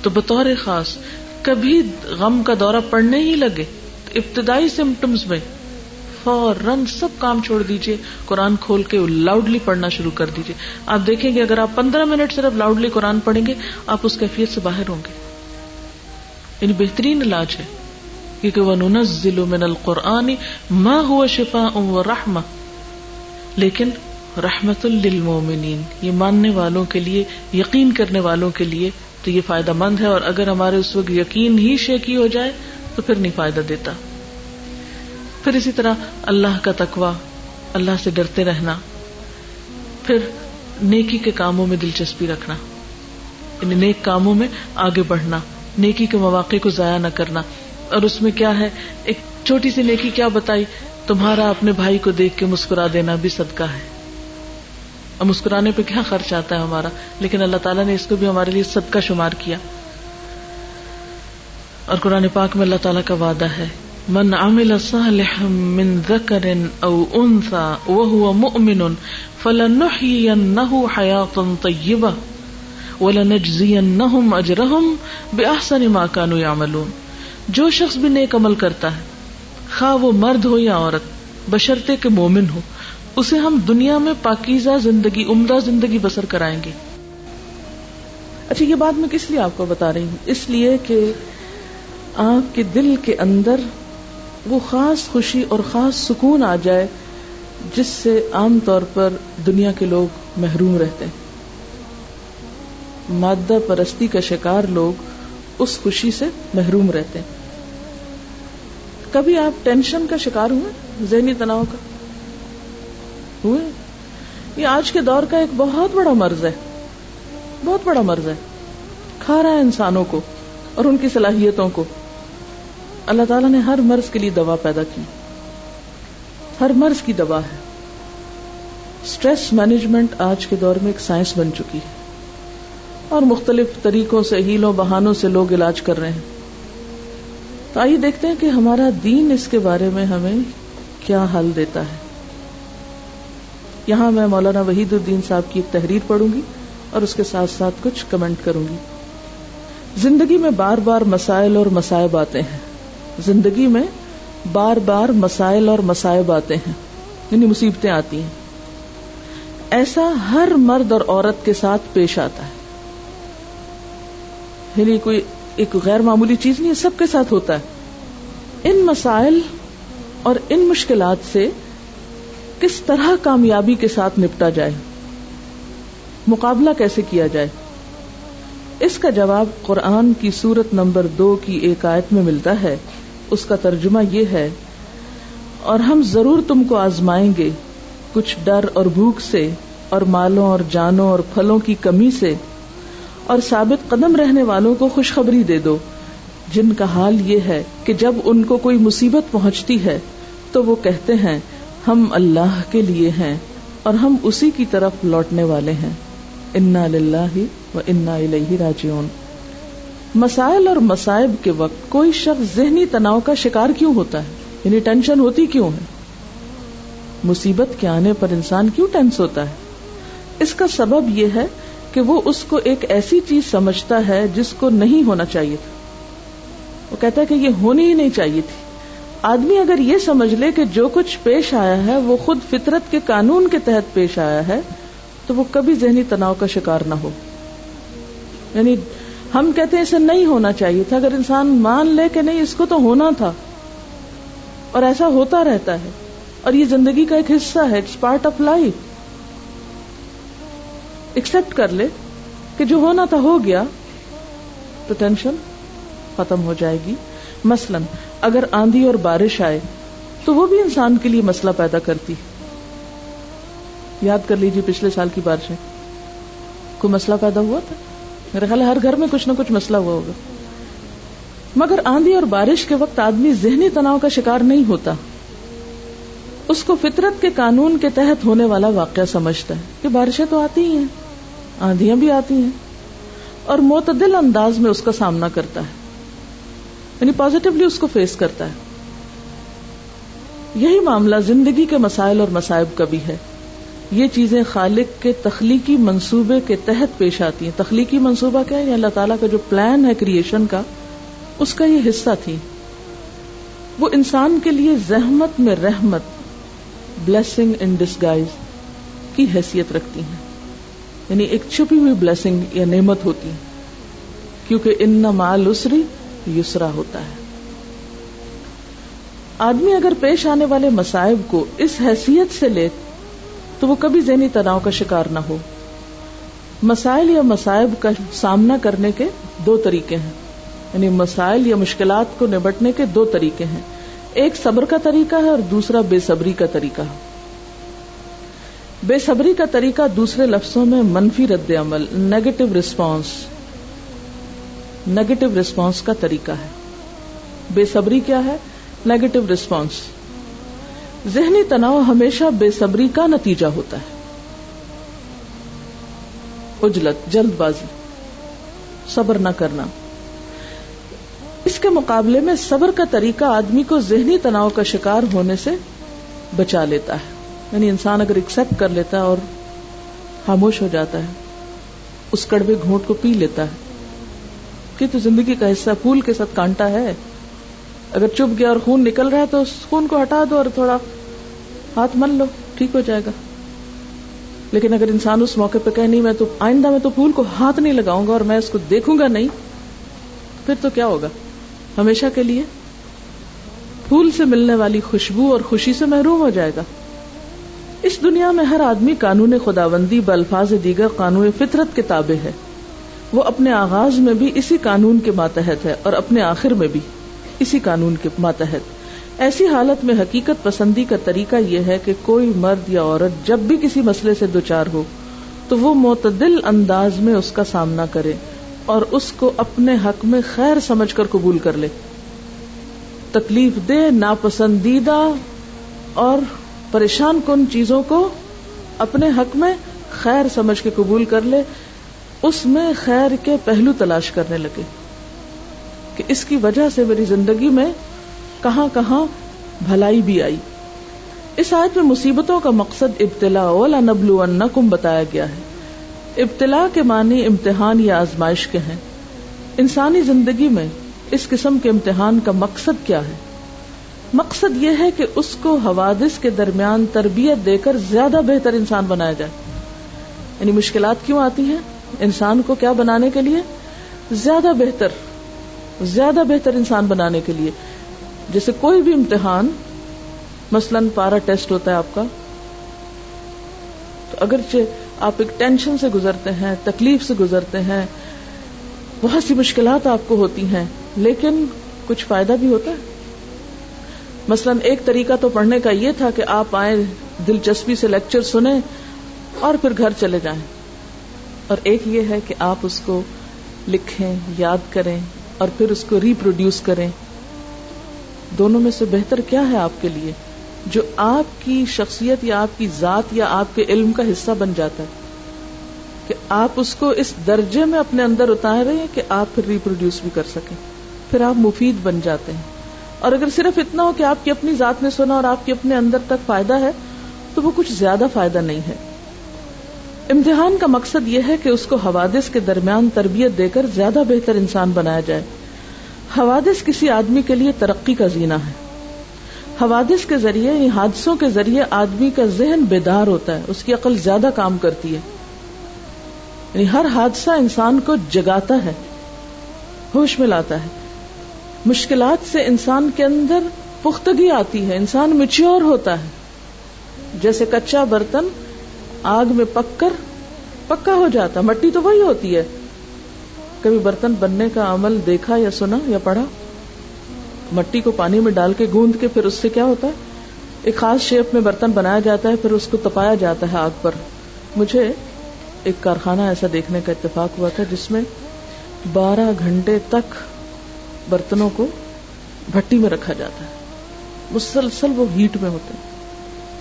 Speaker 2: تو بطور خاص کبھی غم کا دورہ پڑنے ہی لگے، ابتدائی سمپٹمز میں فوراً سب کام چھوڑ دیجئے، قرآن کھول کے لاؤڈلی پڑھنا شروع کر دیجئے. آپ دیکھیں گے اگر آپ 15 منٹ صرف لاؤڈلی قرآن پڑھیں گے، آپ اس کیفیت سے باہر ہوں گے. یعنی بہترین علاج ہے، کیونکہ وَنُنَزِّلُ مِنَ الْقُرْآنِ مَا هُوَ شِفَاءٌ وَرَحْمَةٌ، لیکن رحمت للمومنین، یہ ماننے والوں کے لیے، یقین کرنے والوں کے لیے تو یہ فائدہ مند ہے. اور اگر ہمارے اس وقت یقین ہی شیکی ہو جائے تو پھر نہیں فائدہ دیتا. پھر اسی طرح اللہ کا تقویٰ، اللہ سے ڈرتے رہنا، پھر نیکی کے کاموں میں دلچسپی رکھنا، یعنی نیک کاموں میں آگے بڑھنا، نیکی کے مواقع کو ضائع نہ کرنا. اور اس میں کیا ہے، ایک چھوٹی سی نیکی کیا بتائی، تمہارا اپنے بھائی کو دیکھ کے مسکرا دینا بھی صدقہ ہے. اب مسکرانے پہ کیا خرچ آتا ہے ہمارا، لیکن اللہ تعالیٰ نے اس کو بھی ہمارے لیے صدقہ شمار کیا. اور قرآن پاک میں اللہ تعالیٰ کا وعدہ ہے، من عمل صالحا من ذکر او انثى وهو مؤمن فلنحيينه حياة طیبة ولنجزینہم اجرہم باحسن ما كانوا يعملون. جو شخص بھی نیک عمل کرتا ہے، خواہ وہ مرد ہو یا عورت، بشرطے کہ مومن ہو، اسے ہم دنیا میں پاکیزہ زندگی، عمدہ زندگی بسر کرائیں گے. اچھا، یہ بات میں کس لیے آپ کو بتا رہی ہوں؟ اس لیے کہ آپ کے دل کے اندر وہ خاص خوشی اور خاص سکون آ جائے جس سے عام طور پر دنیا کے لوگ محروم رہتے ہیں. مادہ پرستی کا شکار لوگ اس خوشی سے محروم رہتے ہیں. کبھی آپ ٹینشن کا شکار ہوئے، ذہنی تناؤ کا ہوئے؟ یہ آج کے دور کا ایک بہت بڑا مرض ہے، بہت بڑا مرض ہے، کھا رہا ہے انسانوں کو اور ان کی صلاحیتوں کو. اللہ تعالیٰ نے ہر مرض کے لیے دوا پیدا کی، ہر مرض کی دوا ہے. سٹریس مینجمنٹ آج کے دور میں ایک سائنس بن چکی ہے، اور مختلف طریقوں سے، ہیلوں بہانوں سے لوگ علاج کر رہے ہیں. تو آئیے دیکھتے ہیں کہ ہمارا دین اس کے بارے میں ہمیں کیا حل دیتا ہے. یہاں میں مولانا وحید الدین صاحب کی ایک تحریر پڑھوں گی اور اس کے ساتھ ساتھ کچھ کمنٹ کروں گی. زندگی میں بار بار مسائل اور مصائب آتے ہیں، زندگی میں بار بار مسائل اور مصائب آتے ہیں، یعنی مصیبتیں آتی ہیں. ایسا ہر مرد اور عورت کے ساتھ پیش آتا ہے، یعنی کوئی ایک غیر معمولی چیز نہیں ہے، سب کے ساتھ ہوتا ہے. ان مسائل اور ان مشکلات سے کس طرح کامیابی کے ساتھ نپٹا جائے، مقابلہ کیسے کیا جائے، اس کا جواب قرآن کی سورت نمبر 2 کی ایک آیت میں ملتا ہے. اس کا ترجمہ یہ ہے، اور ہم ضرور تم کو آزمائیں گے کچھ ڈر اور بھوک سے، اور مالوں اور جانوں اور پھلوں کی کمی سے، اور ثابت قدم رہنے والوں کو خوشخبری دے دو جن کا حال یہ ہے کہ جب ان کو کوئی مصیبت پہنچتی ہے تو وہ کہتے ہیں ہم اللہ کے لیے ہیں اور ہم اسی کی طرف لوٹنے والے ہیں. انا للہ و انا الیہ راجعون. مسائل اور مصائب کے وقت کوئی شخص ذہنی تناؤ کا شکار کیوں ہوتا ہے، یعنی ٹینشن ہوتی کیوں ہے؟ مصیبت کے آنے پر انسان کیوں ٹینس ہوتا ہے؟ اس کا سبب یہ ہے کہ وہ اس کو ایک ایسی چیز سمجھتا ہے جس کو نہیں ہونا چاہیے تھا. وہ کہتا ہے کہ یہ ہونی ہی نہیں چاہیے تھی. آدمی اگر یہ سمجھ لے کہ جو کچھ پیش آیا ہے وہ خود فطرت کے قانون کے تحت پیش آیا ہے تو وہ کبھی ذہنی تناؤ کا شکار نہ ہو. یعنی ہم کہتے ہیں اسے نہیں ہونا چاہیے تھا، اگر انسان مان لے کہ نہیں اس کو تو ہونا تھا، اور ایسا ہوتا رہتا ہے، اور یہ زندگی کا ایک حصہ ہے، it's part of life. Accept کر لے کہ جو ہونا تھا ہو گیا تو ٹینشن ختم ہو جائے گی. مثلاً اگر آندھی اور بارش آئے تو وہ بھی انسان کے لیے مسئلہ پیدا کرتی. یاد کر لیجیے پچھلے سال کی بارشیں، کوئی مسئلہ پیدا ہوا تھا؟ میرا خیال ہے ہر گھر میں کچھ نہ کچھ مسئلہ ہوا ہوگا. مگر آندھی اور بارش کے وقت آدمی ذہنی تناؤ کا شکار نہیں ہوتا. اس کو فطرت کے قانون کے تحت ہونے والا واقعہ سمجھتا ہے کہ بارشیں تو آتی ہی ہیں, آندھیاں بھی آتی ہیں, اور معتدل انداز میں اس کا سامنا کرتا ہے, یعنی پازیٹیولی اس کو فیس کرتا ہے. یہی معاملہ زندگی کے مسائل اور مصائب کا بھی ہے. یہ چیزیں خالق کے تخلیقی منصوبے کے تحت پیش آتی ہیں. تخلیقی منصوبہ کیا ہے؟ اللہ تعالیٰ کا جو پلان ہے کریشن کا, اس کا یہ حصہ تھی. وہ انسان کے لیے زحمت میں رحمت, بلیسنگ ان ڈسگائز کی حیثیت رکھتی ہیں, یعنی ایک چھپی ہوئی بلیسنگ یا نعمت ہوتی ہے, کیونکہ ان مع العسر یسرا ہوتا ہے. آدمی اگر پیش آنے والے مصائب کو اس حیثیت سے لے تو وہ کبھی ذہنی تناؤ کا شکار نہ ہو. مسائل یا مصائب کا سامنا کرنے کے دو طریقے ہیں, یعنی مسائل یا مشکلات کو نبٹنے کے دو طریقے ہیں. ایک صبر کا طریقہ ہے اور دوسرا بے صبری کا طریقہ ہے. بے صبری کا طریقہ دوسرے لفظوں میں منفی رد عمل, نیگیٹو رسپانس کا طریقہ ہے. بے صبری کیا ہے؟ Negative response. ذہنی تناؤ ہمیشہ بے صبری کا نتیجہ ہوتا ہے. عجلت, جلد بازی, صبر نہ کرنا. اس کے مقابلے میں صبر کا طریقہ آدمی کو ذہنی تناؤ کا شکار ہونے سے بچا لیتا ہے. یعنی انسان اگر ایکسپٹ کر لیتا ہے اور خاموش ہو جاتا ہے, اس کڑوے گھونٹ کو پی لیتا ہے کہ تو زندگی کا حصہ, پھول کے ساتھ کانٹا ہے, اگر چپ گیا اور خون نکل رہا ہے تو اس خون کو ہٹا دو اور تھوڑا ہاتھ مل لو, ٹھیک ہو جائے گا. لیکن اگر انسان اس موقع پہ کہے نہیں میں تو آئندہ میں تو پھول کو ہاتھ نہیں لگاؤں گا اور میں اس کو دیکھوں گا نہیں, پھر تو کیا ہوگا؟ ہمیشہ کے لیے پھول سے ملنے والی خوشبو اور خوشی سے محروم ہو جائے گا. اس دنیا میں ہر آدمی قانون خداوندی بالفاظ دیگر قانون فطرت کے تابع ہے. وہ اپنے آغاز میں بھی اسی قانون کے ماتحت ہے اور اپنے آخر میں بھی اسی قانون کے ماتحت. ایسی حالت میں حقیقت پسندی کا طریقہ یہ ہے کہ کوئی مرد یا عورت جب بھی کسی مسئلے سے دوچار ہو تو وہ معتدل انداز میں اس کا سامنا کرے اور اس کو اپنے حق میں خیر سمجھ کر قبول کر لے. تکلیف دہ, ناپسندیدہ اور پریشان کن چیزوں کو اپنے حق میں خیر سمجھ کے قبول کر لے, اس میں خیر کے پہلو تلاش کرنے لگے کہ اس کی وجہ سے میری زندگی میں کہاں کہاں بھلائی بھی آئی. اس آیت میں مصیبتوں کا مقصد ابتلا وَلَنَبْلُوَنَّكُمْ بتایا گیا ہے. ابتلا کے معنی امتحان یا آزمائش کے ہیں. انسانی زندگی میں اس قسم کے امتحان کا مقصد کیا ہے؟ مقصد یہ ہے کہ اس کو حوادث کے درمیان تربیت دے کر زیادہ بہتر انسان بنایا جائے. یعنی مشکلات کیوں آتی ہیں؟ انسان کو کیا بنانے کے لیے؟ زیادہ بہتر انسان بنانے کے لیے. جیسے کوئی بھی امتحان, مثلاً پارا ٹیسٹ ہوتا ہے آپ کا, تو اگرچہ آپ ایک ٹینشن سے گزرتے ہیں, تکلیف سے گزرتے ہیں, بہت سی مشکلات آپ کو ہوتی ہیں, لیکن کچھ فائدہ بھی ہوتا ہے. مثلاً ایک طریقہ تو پڑھنے کا یہ تھا کہ آپ آئیں, دلچسپی سے لیکچر سنیں اور پھر گھر چلے جائیں, اور ایک یہ ہے کہ آپ اس کو لکھیں, یاد کریں اور پھر اس کو ریپروڈیوس کریں. دونوں میں سے بہتر کیا ہے آپ کے لیے جو آپ کی شخصیت یا آپ کی ذات یا آپ کے علم کا حصہ بن جاتا ہے کہ آپ اس کو اس درجے میں اپنے اندر اتاریں کہ آپ پھر ریپروڈیوس بھی کر سکیں, پھر آپ مفید بن جاتے ہیں. اور اگر صرف اتنا ہو کہ آپ کی اپنی ذات نے سنا اور آپ کے اپنے اندر تک فائدہ ہے تو وہ کچھ زیادہ فائدہ نہیں ہے. امتحان کا مقصد یہ ہے کہ اس کو حوادث کے درمیان تربیت دے کر زیادہ بہتر انسان بنایا جائے. حوادث کسی آدمی کے لیے ترقی کا زینہ ہے. حوادث کے ذریعے, حادثوں کے ذریعے آدمی کا ذہن بیدار ہوتا ہے, اس کی عقل زیادہ کام کرتی ہے. یعنی ہر حادثہ انسان کو جگاتا ہے, ہوش میں لاتا ہے. مشکلات سے انسان کے اندر پختگی آتی ہے, انسان میچیور ہوتا ہے. جیسے کچا برتن آگ میں پک کر پکا ہو جاتا. مٹی تو وہی ہوتی ہے. کبھی برتن بننے کا عمل دیکھا یا سنا یا پڑھا؟ مٹی کو پانی میں ڈال کے گوندھ کے پھر اس سے کیا ہوتا ہے, ایک خاص شیپ میں برتن بنایا جاتا ہے, پھر اس کو تپایا جاتا ہے آگ پر. مجھے ایک کارخانہ ایسا دیکھنے کا اتفاق ہوا تھا جس میں 12 گھنٹے تک برتنوں کو بھٹی میں رکھا جاتا ہے، مسلسل وہ ہیٹ میں ہوتے ہیں،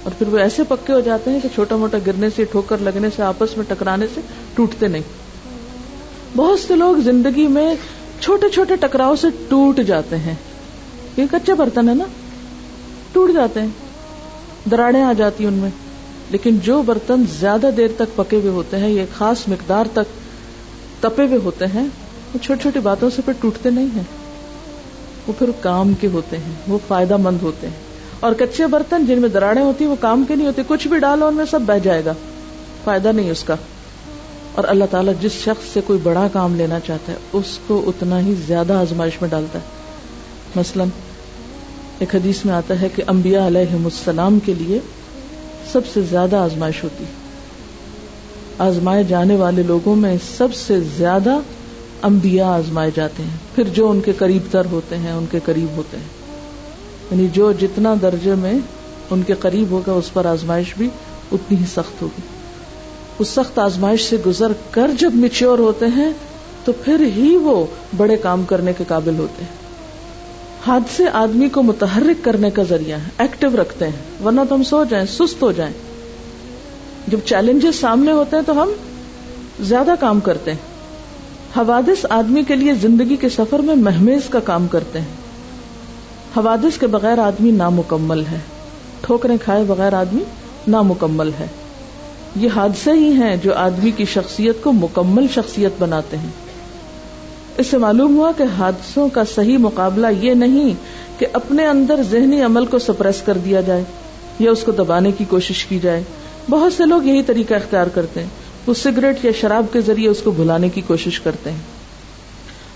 Speaker 2: اور پھر وہ ایسے پکے ہو جاتے ہیں کہ چھوٹا موٹا گرنے سے، ٹھوکر لگنے سے، آپس میں ٹکرانے سے ٹوٹتے نہیں۔ بہت سے لوگ زندگی میں چھوٹے چھوٹے ٹکراؤ سے ٹوٹ جاتے ہیں، یہ کچے برتن ہے نا، ٹوٹ جاتے ہیں، دراڑیں آ جاتی ان میں۔ لیکن جو برتن زیادہ دیر تک پکے ہوئے ہوتے ہیں، یہ خاص مقدار تک تپے ہوئے ہوتے ہیں، وہ چھوٹی چھوٹی باتوں سے پھر ٹوٹتے نہیں ہیں، وہ پھر کام کے ہوتے ہیں، وہ فائدہ مند ہوتے ہیں۔ اور کچے برتن جن میں دراڑیں ہوتی ہیں وہ کام کے نہیں ہوتے، کچھ بھی ڈالو ان میں سب بہہ جائے گا، فائدہ نہیں اس کا۔ اور اللہ تعالیٰ جس شخص سے کوئی بڑا کام لینا چاہتا ہے اس کو اتنا ہی زیادہ آزمائش میں ڈالتا ہے۔ مثلا ایک حدیث میں آتا ہے کہ انبیاء علیہم السلام کے لیے سب سے زیادہ آزمائش ہوتی ہے، آزمائے جانے والے لوگوں میں سب سے زیادہ انبیاء آزمائے جاتے ہیں، پھر جو ان کے قریب تر ہوتے ہیں، ان کے قریب ہوتے ہیں، یعنی جو جتنا درجے میں ان کے قریب ہوگا اس پر آزمائش بھی اتنی ہی سخت ہوگی۔ اس سخت آزمائش سے گزر کر جب میچور ہوتے ہیں تو پھر ہی وہ بڑے کام کرنے کے قابل ہوتے ہیں۔ حادثے آدمی کو متحرک کرنے کا ذریعہ ہے، ایکٹیو رکھتے ہیں، ورنہ تو ہم سو جائیں، سست ہو جائیں۔ جب چیلنجز سامنے ہوتے ہیں تو ہم زیادہ کام کرتے ہیں۔ حوادث آدمی کے لیے زندگی کے سفر میں مہمیز کا کام کرتے ہیں۔ حوادث کے بغیر آدمی نامکمل ہے، ٹھوکریں کھائے بغیر آدمی نامکمل ہے۔ یہ حادثے ہی ہیں جو آدمی کی شخصیت کو مکمل شخصیت بناتے ہیں۔ اس سے معلوم ہوا کہ حادثوں کا صحیح مقابلہ یہ نہیں کہ اپنے اندر ذہنی عمل کو سپریس کر دیا جائے یا اس کو دبانے کی کوشش کی جائے۔ بہت سے لوگ یہی طریقہ اختیار کرتے ہیں، وہ سگریٹ یا شراب کے ذریعے اس کو بھلانے کی کوشش کرتے ہیں،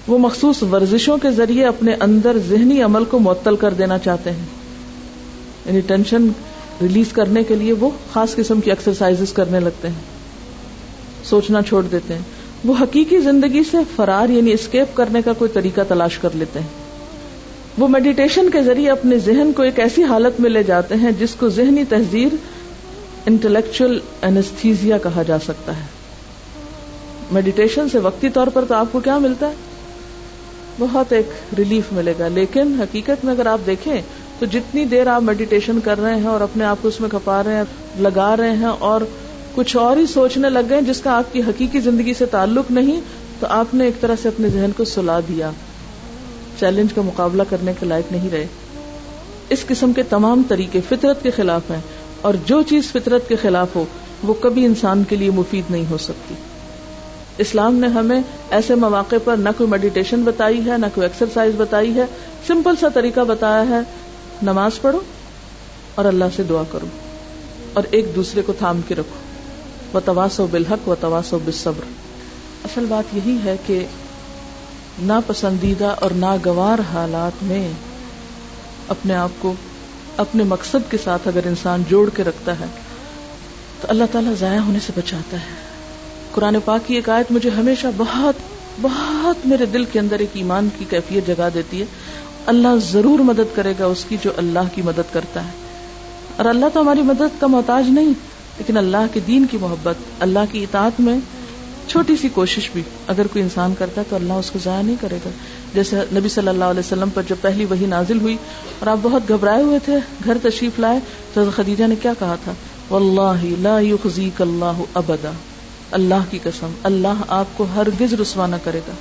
Speaker 2: وہ مخصوص ورزشوں کے ذریعے اپنے اندر ذہنی عمل کو معطل کر دینا چاہتے ہیں، یعنی ٹینشن ریلیز کرنے کے لیے وہ خاص قسم کی ایکسرسائزز کرنے لگتے ہیں، سوچنا چھوڑ دیتے ہیں، وہ حقیقی زندگی سے فرار یعنی اسکیپ کرنے کا کوئی طریقہ تلاش کر لیتے ہیں، وہ میڈیٹیشن کے ذریعے اپنے ذہن کو ایک ایسی حالت میں لے جاتے ہیں جس کو ذہنی تحذیر انٹلیکچوئل اینستھیزیا کہا جا سکتا ہے۔ میڈیٹیشن سے وقتی طور پر تو آپ کو کیا ملتا ہے؟ بہت ایک ریلیف ملے گا، لیکن حقیقت میں اگر آپ دیکھیں تو جتنی دیر آپ میڈیٹیشن کر رہے ہیں اور اپنے آپ کو اس میں کھپا رہے ہیں، لگا رہے ہیں اور کچھ اور ہی سوچنے لگ گئے جس کا آپ کی حقیقی زندگی سے تعلق نہیں، تو آپ نے ایک طرح سے اپنے ذہن کو سلا دیا، چیلنج کا مقابلہ کرنے کے لائق نہیں رہے۔ اس قسم کے تمام طریقے فطرت کے خلاف ہیں، اور جو چیز فطرت کے خلاف ہو وہ کبھی انسان کے لیے مفید نہیں ہو سکتی۔ اسلام نے ہمیں ایسے مواقع پر نہ کوئی میڈیٹیشن بتائی ہے، نہ کوئی ایکسرسائز بتائی ہے، سمپل سا طریقہ بتایا ہے، نماز پڑھو اور اللہ سے دعا کرو اور ایک دوسرے کو تھام کے رکھو، وتواصوا بالحق وتواصوا بالصبر۔ اصل بات یہی ہے کہ ناپسندیدہ اور ناگوار حالات میں اپنے آپ کو اپنے مقصد کے ساتھ اگر انسان جوڑ کے رکھتا ہے تو اللہ تعالیٰ ضائع ہونے سے بچاتا ہے۔ قرآن پاک کی ایک آیت مجھے ہمیشہ بہت بہت میرے دل کے اندر ایک ایمان کی کیفیت جگا دیتی ہے، اللہ ضرور مدد کرے گا اس کی جو اللہ کی مدد کرتا ہے۔ اور اللہ تو ہماری مدد کا محتاج نہیں، لیکن اللہ کے دین کی محبت، اللہ کی اطاعت میں چھوٹی سی کوشش بھی اگر کوئی انسان کرتا ہے تو اللہ اس کو ضائع نہیں کرے گا۔ جیسے نبی صلی اللہ علیہ وسلم پر جب پہلی وحی نازل ہوئی اور آپ بہت گھبرائے ہوئے تھے، گھر تشریف لائے تو خدیجہ نے کیا کہا تھا؟ واللہ لا یخزیک اللہ ابدا، اللہ کی قسم اللہ آپ کو ہرگز رسوا نہ کرے گا۔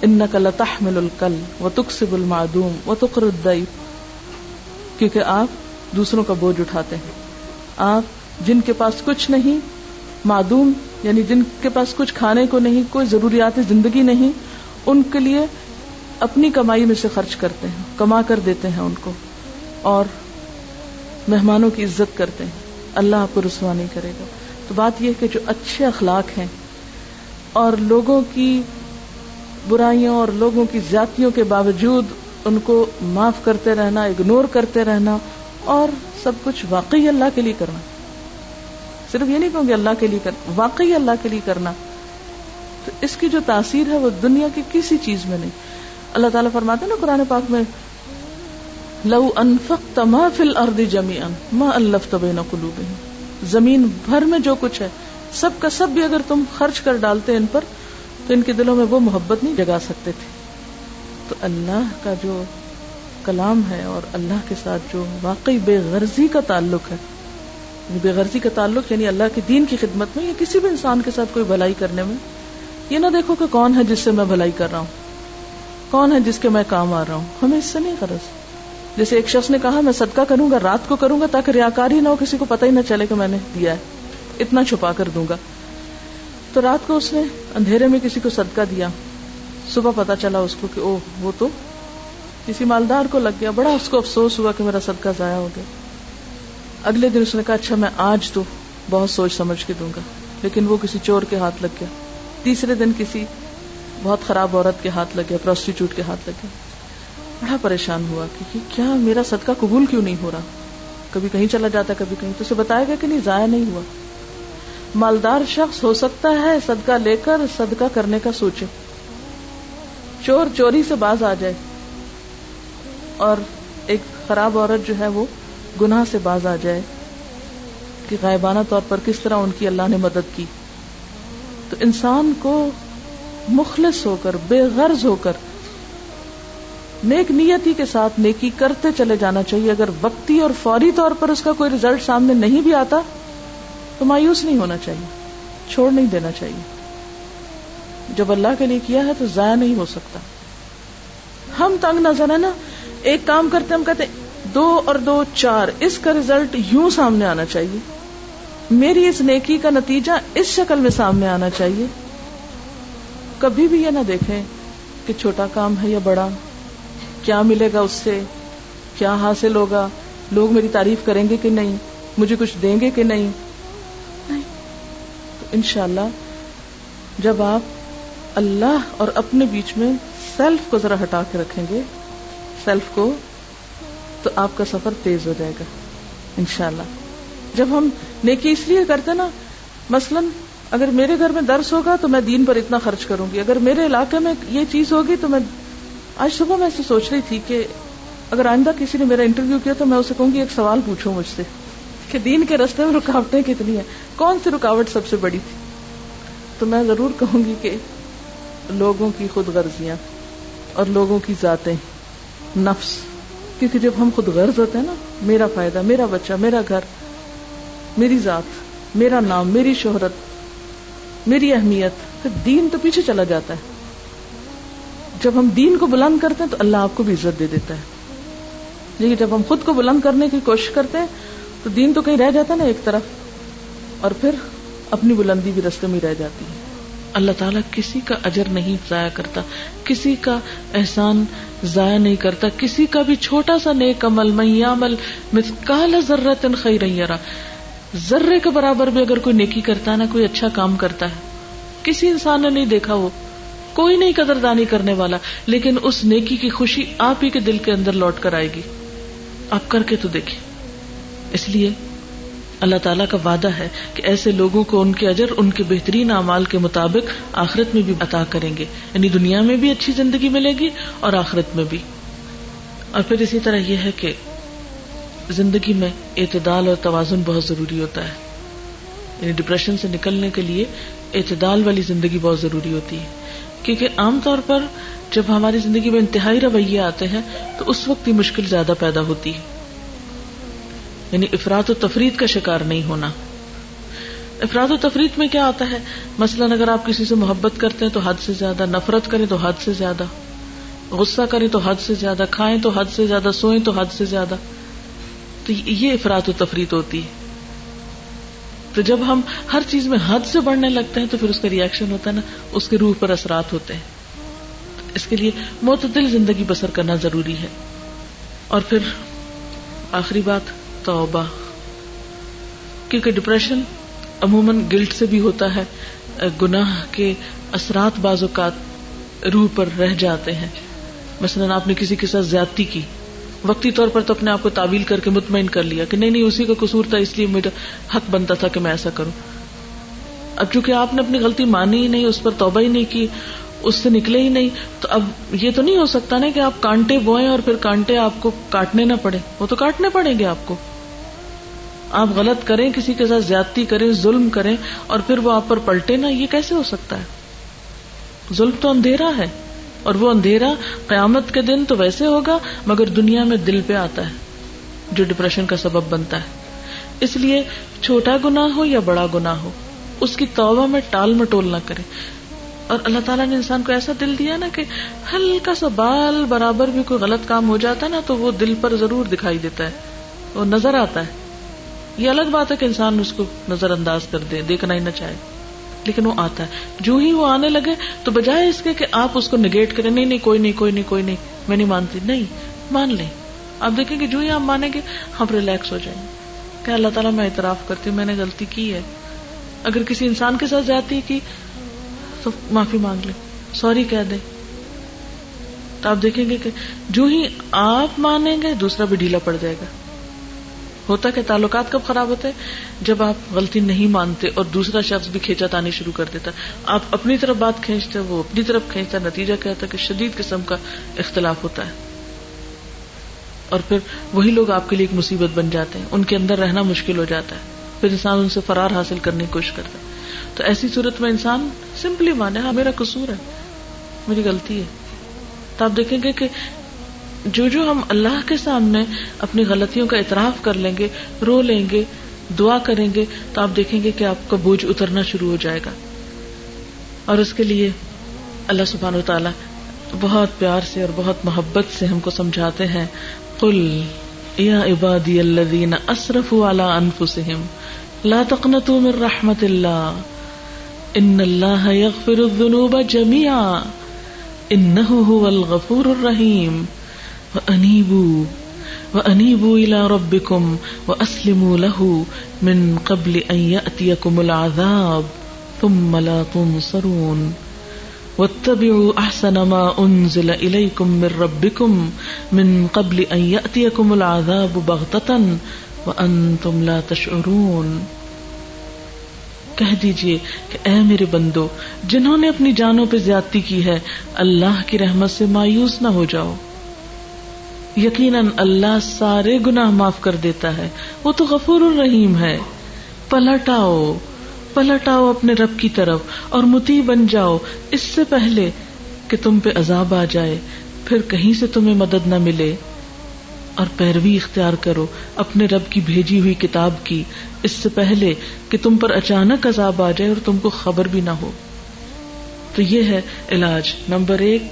Speaker 2: انک لتحمل الکل وتکسب المعدوم وتقر الضیف، کیونکہ آپ دوسروں کا بوجھ اٹھاتے ہیں، آپ جن کے پاس کچھ نہیں، معدوم یعنی جن کے پاس کچھ کھانے کو نہیں، کوئی ضروریات زندگی نہیں، ان کے لیے اپنی کمائی میں سے خرچ کرتے ہیں، کما کر دیتے ہیں ان کو، اور مہمانوں کی عزت کرتے ہیں، اللہ آپ کو رسوا نہیں کرے گا۔ تو بات یہ کہ جو اچھے اخلاق ہیں اور لوگوں کی برائیوں اور لوگوں کی زیادتیوں کے باوجود ان کو معاف کرتے رہنا، اگنور کرتے رہنا، اور سب کچھ واقعی اللہ کے لیے کرنا، صرف یہ نہیں کہوں گے اللہ کے لیے کرنا، واقعی اللہ کے لیے کرنا، تو اس کی جو تاثیر ہے وہ دنیا کی کسی چیز میں نہیں۔ اللہ تعالیٰ فرماتے ہیں نا قرآن پاک میں، لو انفقت ما فی الارض جميعا ما الفت بین قلوبہم، زمین بھر میں جو کچھ ہے سب کا سب بھی اگر تم خرچ کر ڈالتے ان پر تو ان کے دلوں میں وہ محبت نہیں جگا سکتے تھے. تو اللہ کا جو کلام ہے اور اللہ کے ساتھ جو واقعی بے غرضی کا تعلق ہے، بے غرضی کا تعلق یعنی اللہ کے دین کی خدمت میں یا کسی بھی انسان کے ساتھ کوئی بھلائی کرنے میں، یہ نہ دیکھو کہ کون ہے جس سے میں بھلائی کر رہا ہوں، کون ہے جس کے میں کام آ رہا ہوں، ہمیں اس سے نہیں غرض. جیسے ایک شخص نے کہا میں صدقہ کروں گا، رات کو کروں گا تاکہ ریاکاری نہ ہو، کسی کو پتہ ہی نہ چلے کہ میں نے دیا ہے، اتنا چھپا کر دوں گا. تو رات کو اس نے اندھیرے میں کسی کو صدقہ دیا، صبح پتا چلا اس کو کہ وہ تو کسی مالدار کو لگ گیا. بڑا اس کو افسوس ہوا کہ میرا صدقہ ضائع ہو گیا. اگلے دن اس نے کہا اچھا میں آج تو بہت سوچ سمجھ کے دوں گا، لیکن وہ کسی چور کے ہاتھ لگ گیا. تیسرے دن کسی بہت خراب عورت کے ہاتھ لگ گیا، پروسٹیٹیوٹ کے ہاتھ لگ گیا. بڑا پریشان ہوا کہ کیا میرا صدقہ قبول کیوں نہیں ہو رہا، کبھی کہیں چلا جاتا کبھی کہیں. تو اسے بتایا گیا کہ نہیں، ضائع نہیں ہوا. مالدار شخص ہو سکتا ہے صدقہ لے کر صدقہ کرنے کا سوچے، چور چوری سے باز آ جائے، اور ایک خراب عورت جو ہے وہ گناہ سے باز آ جائے کہ غائبانہ طور پر کس طرح ان کی اللہ نے مدد کی. تو انسان کو مخلص ہو کر، بے غرض ہو کر، نیک نیتی کے ساتھ نیکی کرتے چلے جانا چاہیے. اگر وقتی اور فوری طور پر اس کا کوئی رزلٹ سامنے نہیں بھی آتا تو مایوس نہیں ہونا چاہیے، چھوڑ نہیں دینا چاہیے. جب اللہ کے لیے کیا ہے تو ضائع نہیں ہو سکتا. ہم تنگ نظر ہے نا، ایک کام کرتے ہم کہتے 2 اور 2 4، اس کا رزلٹ یوں سامنے آنا چاہیے، میری اس نیکی کا نتیجہ اس شکل میں سامنے آنا چاہیے. کبھی بھی یہ نہ دیکھیں کہ چھوٹا کام ہے یا بڑا، کیا ملے گا اس سے، کیا حاصل ہوگا، لوگ میری تعریف کریں گے کہ نہیں، مجھے کچھ دیں گے کہ نہیں. تو انشاءاللہ جب آپ اللہ اور اپنے بیچ میں سیلف کو ذرا ہٹا کے رکھیں گے، سیلف کو، تو آپ کا سفر تیز ہو جائے گا انشاءاللہ. جب ہم نیکی اس لیے کرتے نا، مثلا اگر میرے گھر میں درس ہوگا تو میں دین پر اتنا خرچ کروں گی، اگر میرے علاقے میں یہ چیز ہوگی تو میں آج صبح میں ایسے سوچ رہی تھی کہ اگر آئندہ کسی نے میرا انٹرویو کیا تو میں اسے کہوں گی ایک سوال پوچھو مجھ سے کہ دین کے راستے میں رکاوٹیں کتنی ہیں، کون سی رکاوٹ سب سے بڑی تھی. تو میں ضرور کہوں گی کہ لوگوں کی خود غرضیاں اور لوگوں کی ذاتیں، نفس. کیونکہ جب ہم خود غرض ہوتے ہیں نا، میرا فائدہ، میرا بچہ، میرا گھر، میری ذات، میرا نام، میری شہرت، میری اہمیت، پھر دین تو پیچھے چلا جاتا ہے. جب ہم دین کو بلند کرتے ہیں تو اللہ آپ کو بھی عزت دے دیتا ہے. لیکن جب ہم خود کو بلند کرنے کی کوشش کرتے ہیں تو دین تو کہیں رہ جاتا ہے نا ایک طرف، اور پھر اپنی بلندی بھی رستے میں رہ جاتی ہے. اللہ تعالیٰ کسی کا اجر نہیں ضائع کرتا، کسی کا احسان ضائع نہیں کرتا. کسی کا بھی چھوٹا سا نیک عمل، من یعمل مثقال ذرۃ خیرا یرہ، ذرے کے برابر بھی اگر کوئی نیکی کرتا ہے نا، کوئی اچھا کام کرتا ہے، کسی انسان نے نہیں دیکھا، وہ کوئی نہیں قدردانی کرنے والا، لیکن اس نیکی کی خوشی آپ ہی کے دل کے اندر لوٹ کر آئے گی. آپ کر کے تو دیکھیں. اس لیے اللہ تعالیٰ کا وعدہ ہے کہ ایسے لوگوں کو ان کے اجر ان کے بہترین اعمال کے مطابق آخرت میں بھی عطا کریں گے، یعنی دنیا میں بھی اچھی زندگی ملے گی اور آخرت میں بھی. اور پھر اسی طرح یہ ہے کہ زندگی میں اعتدال اور توازن بہت ضروری ہوتا ہے. یعنی ڈپریشن سے نکلنے کے لیے اعتدال والی زندگی بہت ضروری ہوتی ہے، کیونکہ عام طور پر جب ہماری زندگی میں انتہائی رویے آتے ہیں تو اس وقت یہ مشکل زیادہ پیدا ہوتی ہے. یعنی افراط و تفریط کا شکار نہیں ہونا. افراط و تفریط میں کیا آتا ہے؟ مثلا اگر آپ کسی سے محبت کرتے ہیں تو حد سے زیادہ، نفرت کریں تو حد سے زیادہ، غصہ کریں تو حد سے زیادہ، کھائیں تو حد سے زیادہ، سوئیں تو حد سے زیادہ. تو یہ افراط و تفریط ہوتی ہے. تو جب ہم ہر چیز میں حد سے بڑھنے لگتے ہیں تو پھر اس کا ری ایکشن ہوتا ہے نا، اس کے روح پر اثرات ہوتے ہیں. اس کے لیے معتدل زندگی بسر کرنا ضروری ہے. اور پھر آخری بات توبہ، کیونکہ ڈپریشن عموماً گلٹ سے بھی ہوتا ہے، گناہ کے اثرات بعض اوقات روح پر رہ جاتے ہیں. مثلا آپ نے کسی کے ساتھ زیادتی کی، وقتی طور پر تو اپنے آپ کو تعویل کر کے مطمئن کر لیا کہ نہیں اسی کا قصور تھا، اس لیے میرا حق بنتا تھا کہ میں ایسا کروں. اب چونکہ آپ نے اپنی غلطی مانی ہی نہیں، اس پر توبہ ہی نہیں کی، اس سے نکلے ہی نہیں، تو اب یہ تو نہیں ہو سکتا نا کہ آپ کانٹے بوئیں اور پھر کانٹے آپ کو کاٹنے نہ پڑے. وہ تو کاٹنے پڑیں گے آپ کو. آپ غلط کریں، کسی کے ساتھ زیادتی کریں، ظلم کریں اور پھر وہ آپ پر پلٹے نا، یہ کیسے ہو سکتا ہے؟ ظلم تو اندھیرا ہے، اور وہ اندھیرا قیامت کے دن تو ویسے ہوگا مگر دنیا میں دل پہ آتا ہے جو ڈپریشن کا سبب بنتا ہے. اس لیے چھوٹا گناہ ہو یا بڑا گناہ ہو اس کی توبہ میں ٹال مٹول نہ کرے. اور اللہ تعالیٰ نے انسان کو ایسا دل دیا نا کہ ہلکا سا بال برابر بھی کوئی غلط کام ہو جاتا ہے نا تو وہ دل پر ضرور دکھائی دیتا ہے، وہ نظر آتا ہے. یہ الگ بات ہے کہ انسان اس کو نظر انداز کر دے، دیکھنا ہی نہ چاہے، لیکن وہ آتا ہے. جو ہی وہ آنے لگے تو بجائے اس کے کہ آپ اس کو نگیٹ کریں، نہیں نہیں کوئی نہیں کوئی نہیں کوئی نہیں میں نہیں مانتی، نہیں مان لیں. آپ دیکھیں کہ جو ہی آپ مانیں گے ہم ریلیکس ہو جائیں گے کہ اللہ تعالیٰ میں اعتراف کرتی ہوں میں نے غلطی کی ہے. اگر کسی انسان کے ساتھ زیادتی کی تو معافی مانگ لیں، سوری کہہ دیں. تو آپ دیکھیں گے کہ جو ہی آپ مانیں گے دوسرا بھی ڈھیلا پڑ جائے گا. ہوتا کہ تعلقات کب خراب ہوتے ہیں؟ جب آپ غلطی نہیں مانتے اور دوسرا شخص بھی کھینچا تانی شروع کر دیتا. آپ اپنی طرف بات کھینچتے، وہ اپنی طرف کھینچتا، نتیجہ کیا ہوتا ہے کہ شدید قسم کا اختلاف ہوتا ہے اور پھر وہی لوگ آپ کے لیے ایک مصیبت بن جاتے ہیں، ان کے اندر رہنا مشکل ہو جاتا ہے، پھر انسان ان سے فرار حاصل کرنے کی کوشش کرتا ہے. تو ایسی صورت میں انسان سمپلی مانے ہاں میرا قصور ہے، میری غلطی ہے. تو آپ دیکھیں گے کہ جو ہم اللہ کے سامنے اپنی غلطیوں کا اعتراف کر لیں گے، رو لیں گے، دعا کریں گے تو آپ دیکھیں گے کہ آپ کا بوجھ اترنا شروع ہو جائے گا. اور اس کے لیے اللہ سبحانہ و تعالیٰ بہت پیار سے اور بہت محبت سے ہم کو سمجھاتے ہیں، قل یا عبادی الذین اسرفوا علی انفسہم لا تقنطوا من رحمت اللہ ان اللہ یغفر الذنوب جميعا انہ هو الغفور الرحیم وَأَنِيبُوا إِلَىٰ رَبِّكُمْ وَأَسْلِمُوا لَهُ مِن قَبْلِ أَن يَأْتِيَكُمُ الْعَذَابُ ثُمَّ لَا تُنصَرُونَ وَاتَّبِعُوا أَحْسَنَ مَا أُنزِلَ إِلَيْكُم مِّن رَّبِّكُم مِّن قَبْلِ أَن يَأْتِيَكُمُ الْعَذَابُ بَغْتَةً وَأَنتُمْ لَا تَشْعُرُونَ. کہہ دیجئے کہ اے میرے بندو جنہوں نے اپنی جانوں پہ زیادتی کی ہے، اللہ کی رحمت سے مایوس نہ ہو جاؤ. یقیناً اللہ سارے گناہ معاف کر دیتا ہے، وہ تو غفور الرحیم ہے. پلٹ آؤ اپنے رب کی طرف اور مطیع بن جاؤ اس سے پہلے کہ تم پہ عذاب آ جائے، پھر کہیں سے تمہیں مدد نہ ملے. اور پیروی اختیار کرو اپنے رب کی بھیجی ہوئی کتاب کی اس سے پہلے کہ تم پر اچانک عذاب آ جائے اور تم کو خبر بھی نہ ہو. تو یہ ہے علاج. نمبر 1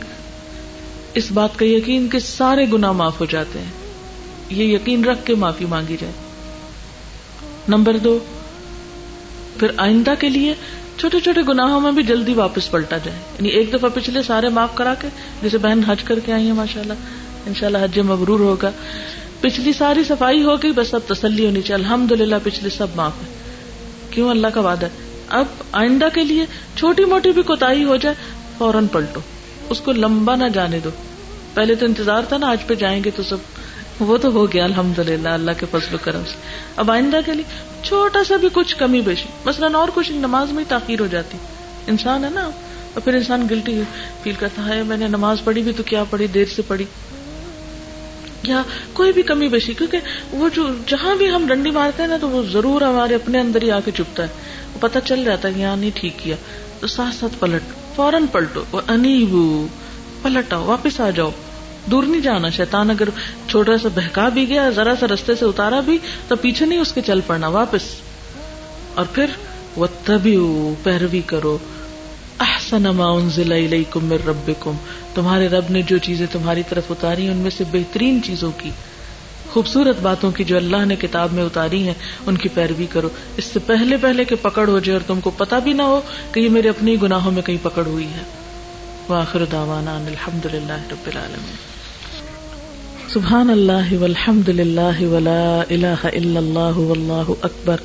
Speaker 2: اس بات کا یقین کہ سارے گناہ معاف ہو جاتے ہیں، یہ یقین رکھ کے معافی مانگی جائے. نمبر 2 پھر آئندہ کے لیے چھوٹے چھوٹے گناہوں میں بھی جلدی واپس پلٹا جائے. یعنی ایک دفعہ پچھلے سارے معاف کرا کے، جیسے بہن حج کر کے آئی ہیں ماشاءاللہ، انشاءاللہ حج مبرور ہوگا، پچھلی ساری صفائی ہو گئی، بس اب تسلی ہونی چاہیے الحمدللہ پچھلے سب معاف ہے. کیوں؟ اللہ کا وعدہ ہے. اب آئندہ کے لیے چھوٹی موٹی بھی کوتاہی ہو جائے فوراً پلٹو، اس کو لمبا نہ جانے دو. پہلے تو انتظار تھا نا آج پہ جائیں گے تو سب، وہ تو ہو گیا الحمدللہ اللہ کے فضل و کرم سے. اب آئندہ کے لیے چھوٹا سا بھی کچھ کمی بیشی، مثلاً اور کچھ نماز میں تاخیر ہو جاتی، انسان ہے نا، اور پھر انسان گلٹی فیل کرتا ہے میں نے نماز پڑھی بھی تو کیا پڑھی، دیر سے پڑھی، یا کوئی بھی کمی بیشی. کیونکہ وہ جو جہاں بھی ہم ڈنڈی مارتے ہیں نا تو وہ ضرور ہمارے اپنے اندر ہی آ کے چپتا ہے، وہ پتہ چل جاتا ہے کہ یہاں نہیں ٹھیک کیا. تو ساتھ ساتھ فوراً پلٹو. وَأَنِيبُوا پلٹ آؤ، واپس آ جاؤ، دور نہیں جانا. شیطان اگر چھوٹا سا بہکا بھی گیا، ذرا سا رستے سے اتارا بھی تو پیچھے نہیں اس کے چل پڑنا، واپس. اور پھر وَاتَّبِعُوا پیروی کرو احسن ما انزل الیکم من ربکم تمہارے رب نے جو چیزیں تمہاری طرف اتاری ان میں سے بہترین چیزوں کی، خوبصورت باتوں کی جو اللہ نے کتاب میں اتاری ہیں ان کی پیروی کرو اس سے پہلے کہ پکڑ ہو جائے اور تم کو پتہ بھی نہ ہو کہ یہ میرے اپنے گناہوں میں کہیں پکڑ ہوئی ہے. وآخر دعوانا ان الحمدللہ رب العالمین. سبحان اللہ والحمد للہ ولا الہ الا اللہ واللہ اکبر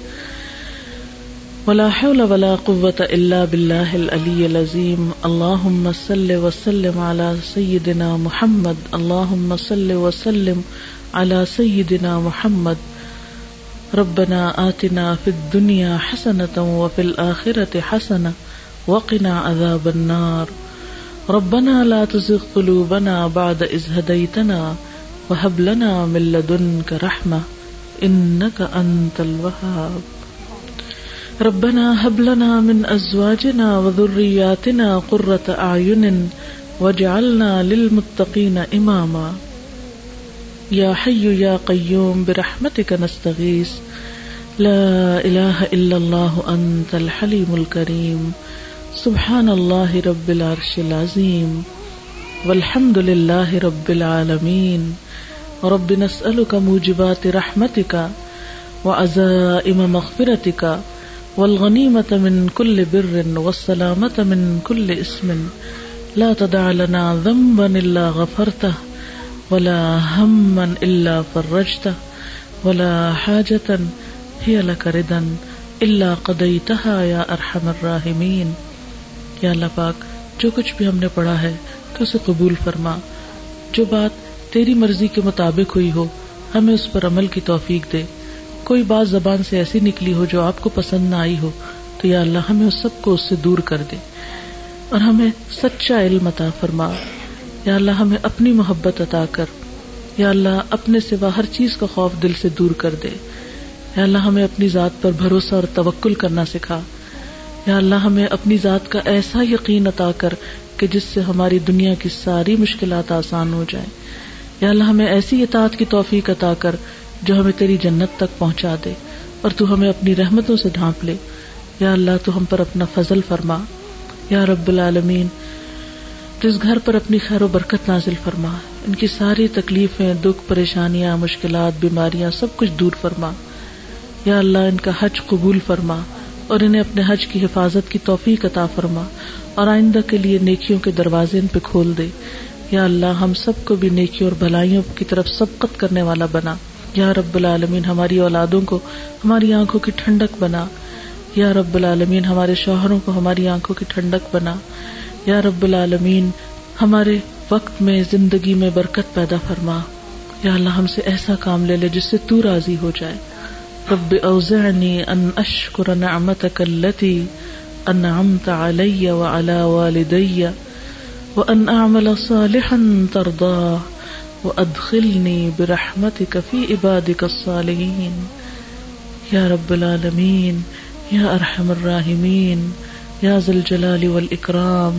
Speaker 2: ولا حول ولا قوة الا باللہ العلی العظیم. اللہم صل وسلم علی سیدنا محمد. اللہم صل وسلم علی سیدنا محمد. ربنا آتنا فی الدنیا حسنة وفی الآخرة حسنة وقنا عذاب النار. ربنا لا تزغ قلوبنا بعد إذ هديتنا وهب لنا من لدنك رحمة إنك أنت الوهاب. ربنا هب لنا من أزواجنا وذرياتنا قرة أعين واجعلنا للمتقين إماما. يا حي يا قيوم برحمتك نستغيث لا إله إلا الله أنت الحليم الكريم. سبحان الله رب العرش العظيم والحمد لله رب العالمين. رب نسألك موجبات رحمتك وعزائم مغفرتك والغنيمة من كل بر والسلامة من كل اسم لا تدع لنا ذنبا إلا غفرته ولا هما إلا فرجته ولا حاجة هي لك ردا إلا قضيتها يا أرحم الراحمين. یا اللہ پاک جو کچھ بھی ہم نے پڑھا ہے تو اسے قبول فرما. جو بات تیری مرضی کے مطابق ہوئی ہو ہمیں اس پر عمل کی توفیق دے. کوئی بات زبان سے ایسی نکلی ہو جو آپ کو پسند نہ آئی ہو تو یا اللہ ہمیں اس سب کو اس سے دور کر دے اور ہمیں سچا علم عطا فرما. یا اللہ ہمیں اپنی محبت عطا کر. یا اللہ اپنے سوا ہر چیز کا خوف دل سے دور کر دے. یا اللہ ہمیں اپنی ذات پر بھروسہ اور توکل کرنا سکھا. یا اللہ ہمیں اپنی ذات کا ایسا یقین عطا کر کہ جس سے ہماری دنیا کی ساری مشکلات آسان ہو جائیں. یا اللہ ہمیں ایسی اطاعت کی توفیق عطا کر جو ہمیں تیری جنت تک پہنچا دے اور تو ہمیں اپنی رحمتوں سے ڈھانپ لے. یا اللہ تو ہم پر اپنا فضل فرما. یا رب العالمین جس گھر پر اپنی خیر و برکت نازل فرما, ان کی ساری تکلیفیں, دکھ, پریشانیاں, مشکلات, بیماریاں سب کچھ دور فرما. یا اللہ ان کا حج قبول فرما اور انہیں اپنے حج کی حفاظت کی توفیق عطا فرما اور آئندہ کے لیے نیکیوں کے دروازے ان پہ کھول دے. یا اللہ ہم سب کو بھی نیکیوں اور بھلائیوں کی طرف سبقت کرنے والا بنا. یا رب العالمین ہماری اولادوں کو ہماری آنکھوں کی ٹھنڈک بنا. یا رب العالمین ہمارے شوہروں کو ہماری آنکھوں کی ٹھنڈک بنا. یا رب العالمین ہمارے وقت میں, زندگی میں برکت پیدا فرما. یا اللہ ہم سے ایسا کام لے لے جس سے تو راضی ہو جائے. رب اوزعنی ان اشکر نعمتک التی انعمت علی وعلی والدی وان اعمل صالحا ترضاه وادخلنی برحمتک فی عبادک الصالحین. یا رب العالمین یا ارحم الراحمین یا ذی الجلال والاکرام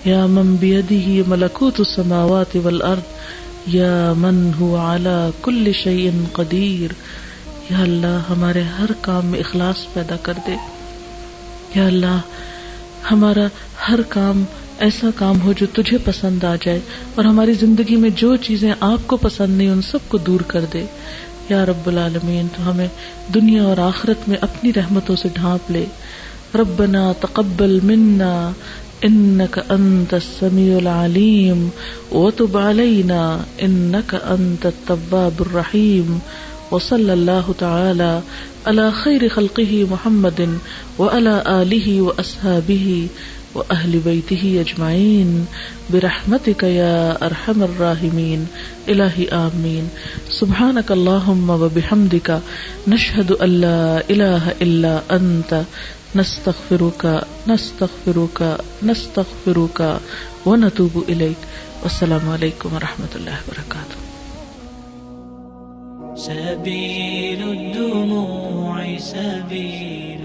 Speaker 2: یا من بیدہ ملکوت السماوات والارض یا من هو علی کل شیء قدیر. یا اللہ ہمارے ہر کام میں اخلاص پیدا کر دے. یا اللہ ہمارا ہر کام ایسا کام ہو جو تجھے پسند آ جائے اور ہماری زندگی میں جو چیزیں آپ کو پسند نہیں ان سب کو دور کر دے. یا رب العالمین تو ہمیں دنیا اور آخرت میں اپنی رحمتوں سے ڈھانپ لے. ربنا تقبل منا انک انت السمیع العلیم وتب علینا انک انت التواب الرحیم. وصلی اللہ تعالی علی خیر خلقہ محمد وعلی آلہ واصحابہ واہل بیتہ اجمعین برحمتک یا ارحم الراحمین. الہی آمین. سبحانک اللہم وبحمدک نشہد ان لا الہ الا انت نستغفرک ونتوب الیک. والسلام علیکم ورحمۃ اللہ وبرکاتہ.
Speaker 1: سبيل الدموع سبيل